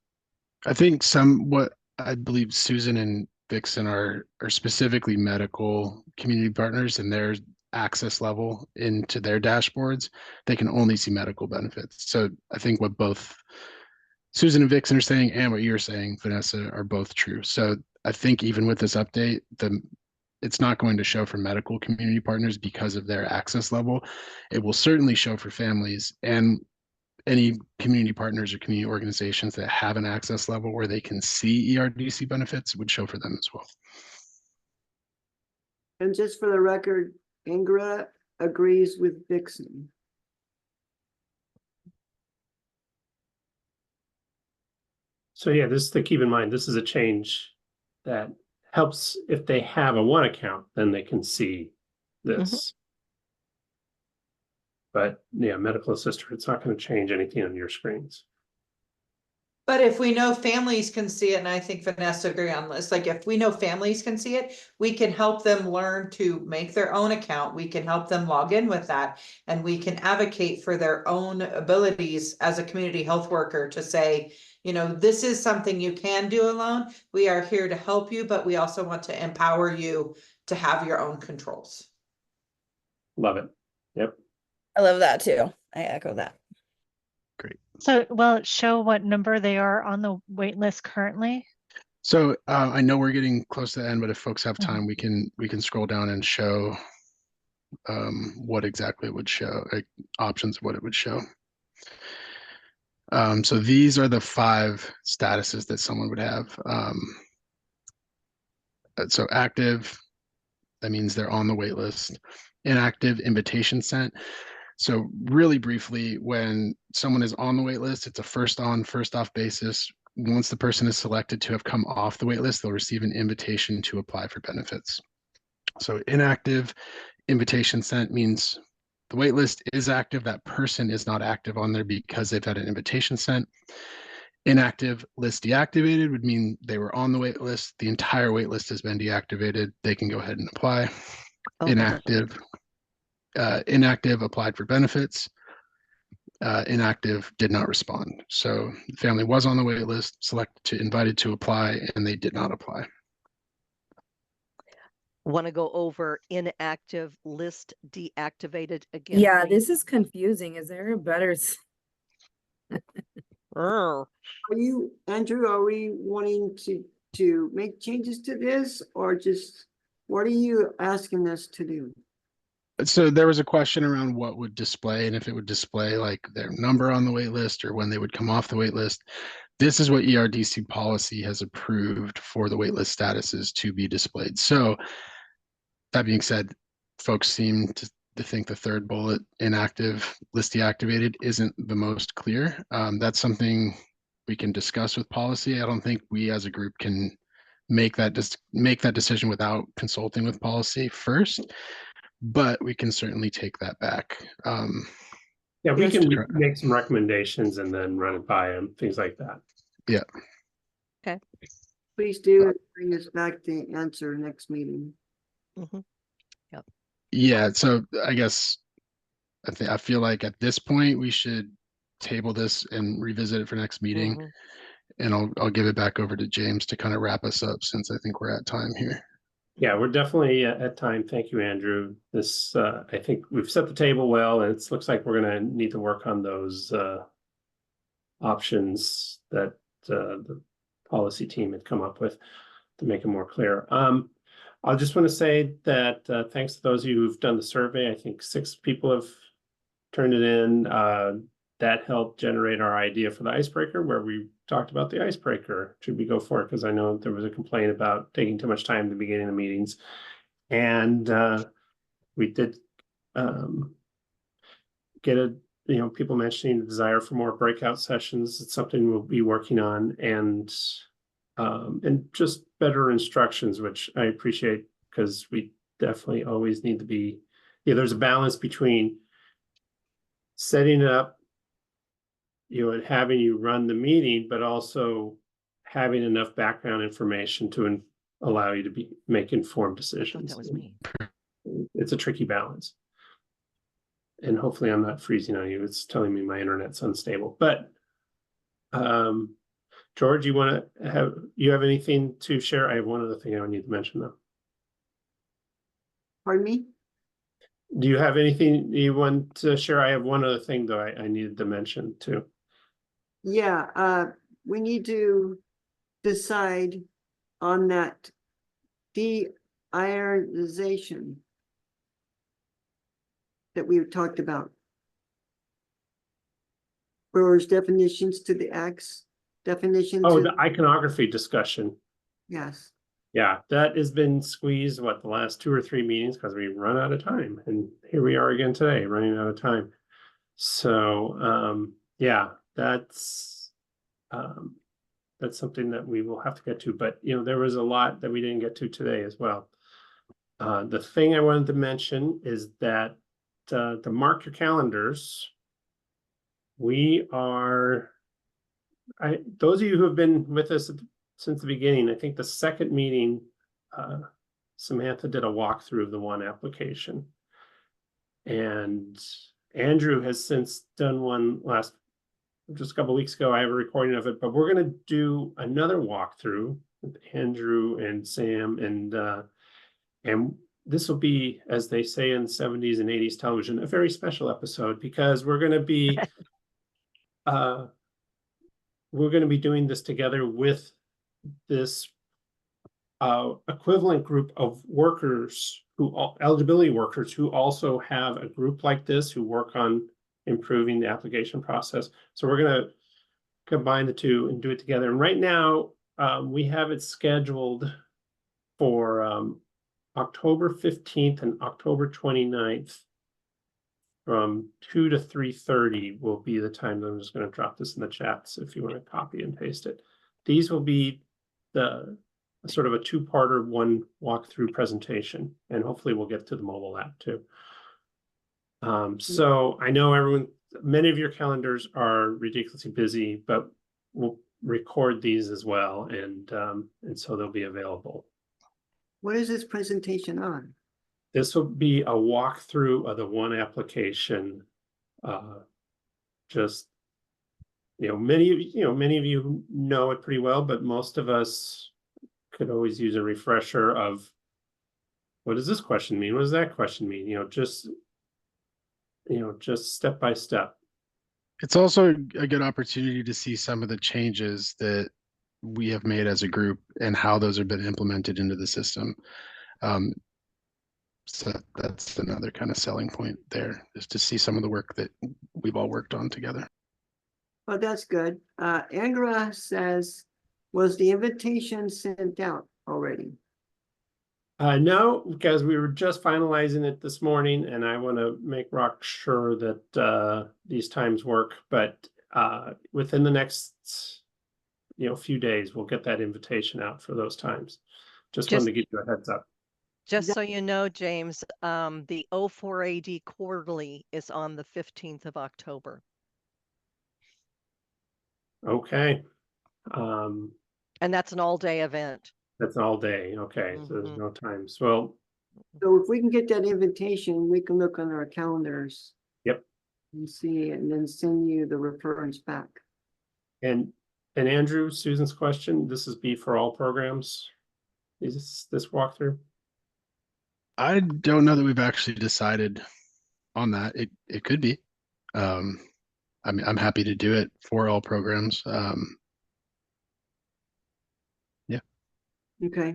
I think what I believe Susan and Vixen are specifically medical community partners, and their access level into their dashboards, they can only see medical benefits. So I think what both Susan and Vixen are saying and what you're saying, Vanessa, are both true. So I think even with this update, it's not going to show for medical community partners because of their access level. It will certainly show for families, and any community partners or community organizations that have an access level where they can see ERDC benefits would show for them as well. And just for the record, Ingra agrees with Vixen. So yeah, this to keep in mind, this is a change that helps if they have a ONE account, then they can see this. But yeah, medical assistant, it's not going to change anything on your screens. But if we know families can see it, and I think Vanessa agree on this, like if we know families can see it, we can help them learn to make their own account. We can help them log in with that, and we can advocate for their own abilities as a community health worker to say, you know, this is something you can do alone. We are here to help you, but we also want to empower you to have your own controls. Love it. Yep. I love that too. I echo that. Great. So will it show what number they are on the wait list currently? So I know we're getting close to the end, but if folks have time, we can scroll down and show what exactly it would show, like options of what it would show. So these are the 5 statuses that someone would have. So active, That means they're on the wait list. Inactive, invitation sent. So really briefly, when someone is on the wait list, it's a first on, first off basis. Once the person is selected to have come off the wait list, they'll receive an invitation to apply for benefits. So inactive, invitation sent means the wait list is active. That person is not active on there because they've had an invitation sent. Inactive, list deactivated would mean they were on the wait list. The entire wait list has been deactivated. They can go ahead and apply. Inactive, inactive, applied for benefits. Inactive, did not respond. So the family was on the wait list, selected to, invited to apply, and they did not apply. Want to go over inactive, list deactivated again? Yeah, please? this is confusing. Is there a better? Err. Are you, Andrew, are we wanting to make changes to this, or just, what are you asking us to do? So there was a question around what would display and if it would display like their number on the wait list or when they would come off the wait list. This is what ERDC policy has approved for the waitlist statuses to be displayed. So that being said, folks seem to think the third bullet, inactive, list deactivated, isn't the most clear. That's something we can discuss with policy. I don't think we as a group can make that decision without consulting with policy first, but we can certainly take that back. Yeah, we Yes, can correct. make some recommendations and then run it by them, things like that. Yeah. Okay. Please do bring us back the answer next meeting. Mhm. Yeah, so I guess I feel like at this point we should table this and revisit it for next meeting. Mhm. And I'll give it back over to James to kind of wrap us up since I think we're at time here. Yeah, we're definitely at time. Thank you, Andrew. This, I think we've set the table well, and it looks like we're gonna need to work on those options that the policy team had come up with to make it more clear. I just want to say that thanks to those of you who've done the survey. I think 6 people have turned it in. That helped generate our idea for the icebreaker, where we talked about the icebreaker. Should we go for it? Because I know there was a complaint about taking too much time at the beginning of the meetings. And we did get people mentioning the desire for more breakout sessions. It's something we'll be working on, and just better instructions, which I appreciate, because we definitely always need to be, there's a balance between setting it up, and having you run the meeting, but also having enough background information to allow you to make informed decisions. That was me. It's a tricky balance. And hopefully I'm not freezing on you. It's telling me my internet's unstable. But George, you have anything to share? I have one other thing I need to mention though. Pardon me? Do you have anything you want to share? I have one other thing though I needed to mention too. Yeah, we need to decide on that de-ironization that we've talked about. Or definitions to the acts, definition Oh, to, the iconography discussion. yes. Yeah, that has been squeezed, the last 2 or 3 meetings, because we run out of time. And here we are again today, running out of time. So, yeah, that's something that we will have to get to. But, there was a lot that we didn't get to today as well. The thing I wanted to mention is that to mark your calendars, we are, those of you who have been with us since the beginning, I think the second meeting, Samantha did a walkthrough of the ONE application. And Andrew has since done one just a couple of weeks ago. I have a recording of it, but we're going to do another walkthrough with Andrew and Sam, and this will be, as they say in 70s and 80s television, a very special episode, because we're going to be doing this together with this equivalent group of workers, eligibility workers, who also have a group like this, who work on improving the application process. So we're going to combine the two and do it together. And right now, we have it scheduled for October 15th and October 29th from 2 to 3:30 will be the time that I'm just going to drop this in the chat. So if you want to copy and paste it, these will be the sort of a two-parter, one walkthrough presentation, and hopefully we'll get to the mobile app too. So I know many of your calendars are ridiculously busy, but we'll record these as well, and so they'll be available. What is this presentation on? This will be a walkthrough of the one application. Just, many of you know it pretty well, but most of us could always use a refresher of what does this question mean? What does that question mean? Just step by step. It's also a good opportunity to see some of the changes that we have made as a group and how those have been implemented into the system. So that's another kind of selling point there, is to see some of the work that we've all worked on together. Well, that's good. Andrea says, was the invitation sent out already? No, because we were just finalizing it this morning, and I want to make rock sure that these times work. But within the next few days, we'll get that invitation out for those times. Just wanted to give you a heads up. Just so you know, James, the O4AD quarterly is on the 15th of October. Okay. And that's an all-day event. That's all day. Okay, so there's no times. Well, So if we can get that invitation, we can look on our calendars. Yep. And see, and then send you the reference back. And Andrew, Susan's question, this is be for all programs. Is this walkthrough? I don't know that we've actually decided on that. It could be. I mean, I'm happy to do it for all programs. Yeah. Okay.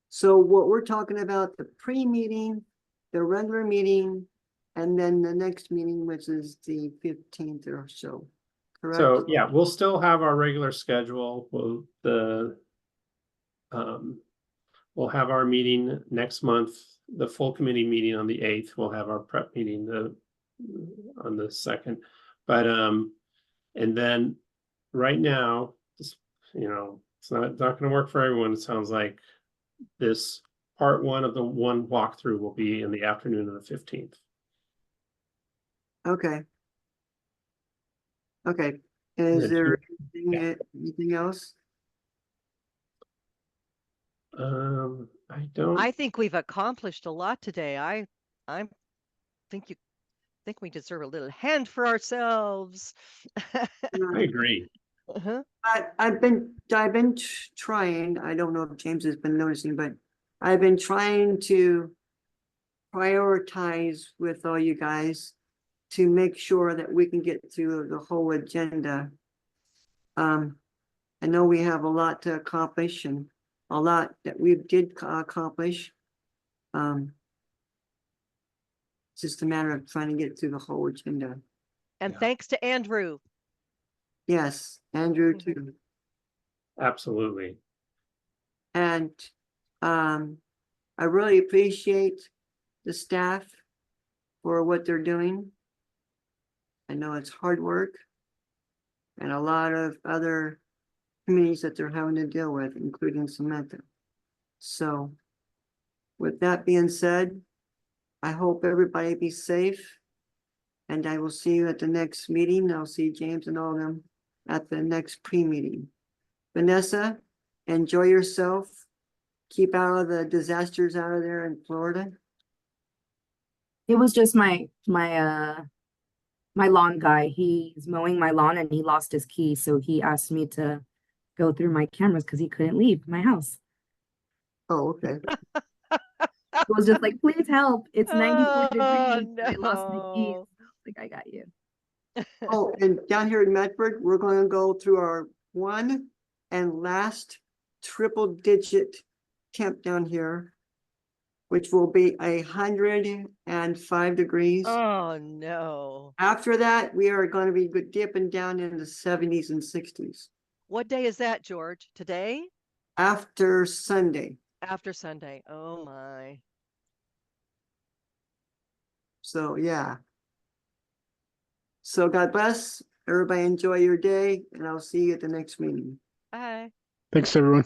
So what we're talking about, the pre-meeting, the regular meeting, and then the next meeting, which is the 15th or so. Correct? So yeah, we'll still have our regular schedule. We'll have our meeting next month, the full committee meeting on the 8th. We'll have our prep meeting on the 2nd. But and then right now, it's not going to work for everyone. It sounds like this part one of the one walkthrough will be in the afternoon of the 15th. Okay. Okay. Is there anything else? I think we've accomplished a lot today. I think we deserve a little hand for ourselves. I agree. I've been trying, I don't know if James has been noticing, but I've been trying to prioritize with all you guys to make sure that we can get through the whole agenda. I know we have a lot to accomplish and a lot that we did accomplish. It's just a matter of trying to get through the whole agenda. And thanks to Andrew. Yes, Andrew too. Absolutely. And I really appreciate the staff for what they're doing. I know it's hard work and a lot of other committees that they're having to deal with, including Samantha. So with that being said, I hope everybody be safe. And I will see you at the next meeting. I'll see James and all of them at the next pre-meeting. Vanessa, enjoy yourself. Keep out of the disasters out of there in Florida. It was just my lawn guy. He's mowing my lawn and he lost his key, so he asked me to go through my cameras because he couldn't leave my house. Oh, okay. It was just like, please help. It's 94 degrees. No. I lost my keys. Like, I got you. Oh, and down here in Medford, we're going to go through our one and last triple digit temp down here, which will be 105 degrees. Oh no. After that, we are going to be dipping down in the 70s and 60s. What day is that, George? Today? After Sunday. After Sunday. Oh my. So, yeah. So God bless, everybody enjoy your day, and I'll see you at the next meeting. Bye. Thanks, everyone.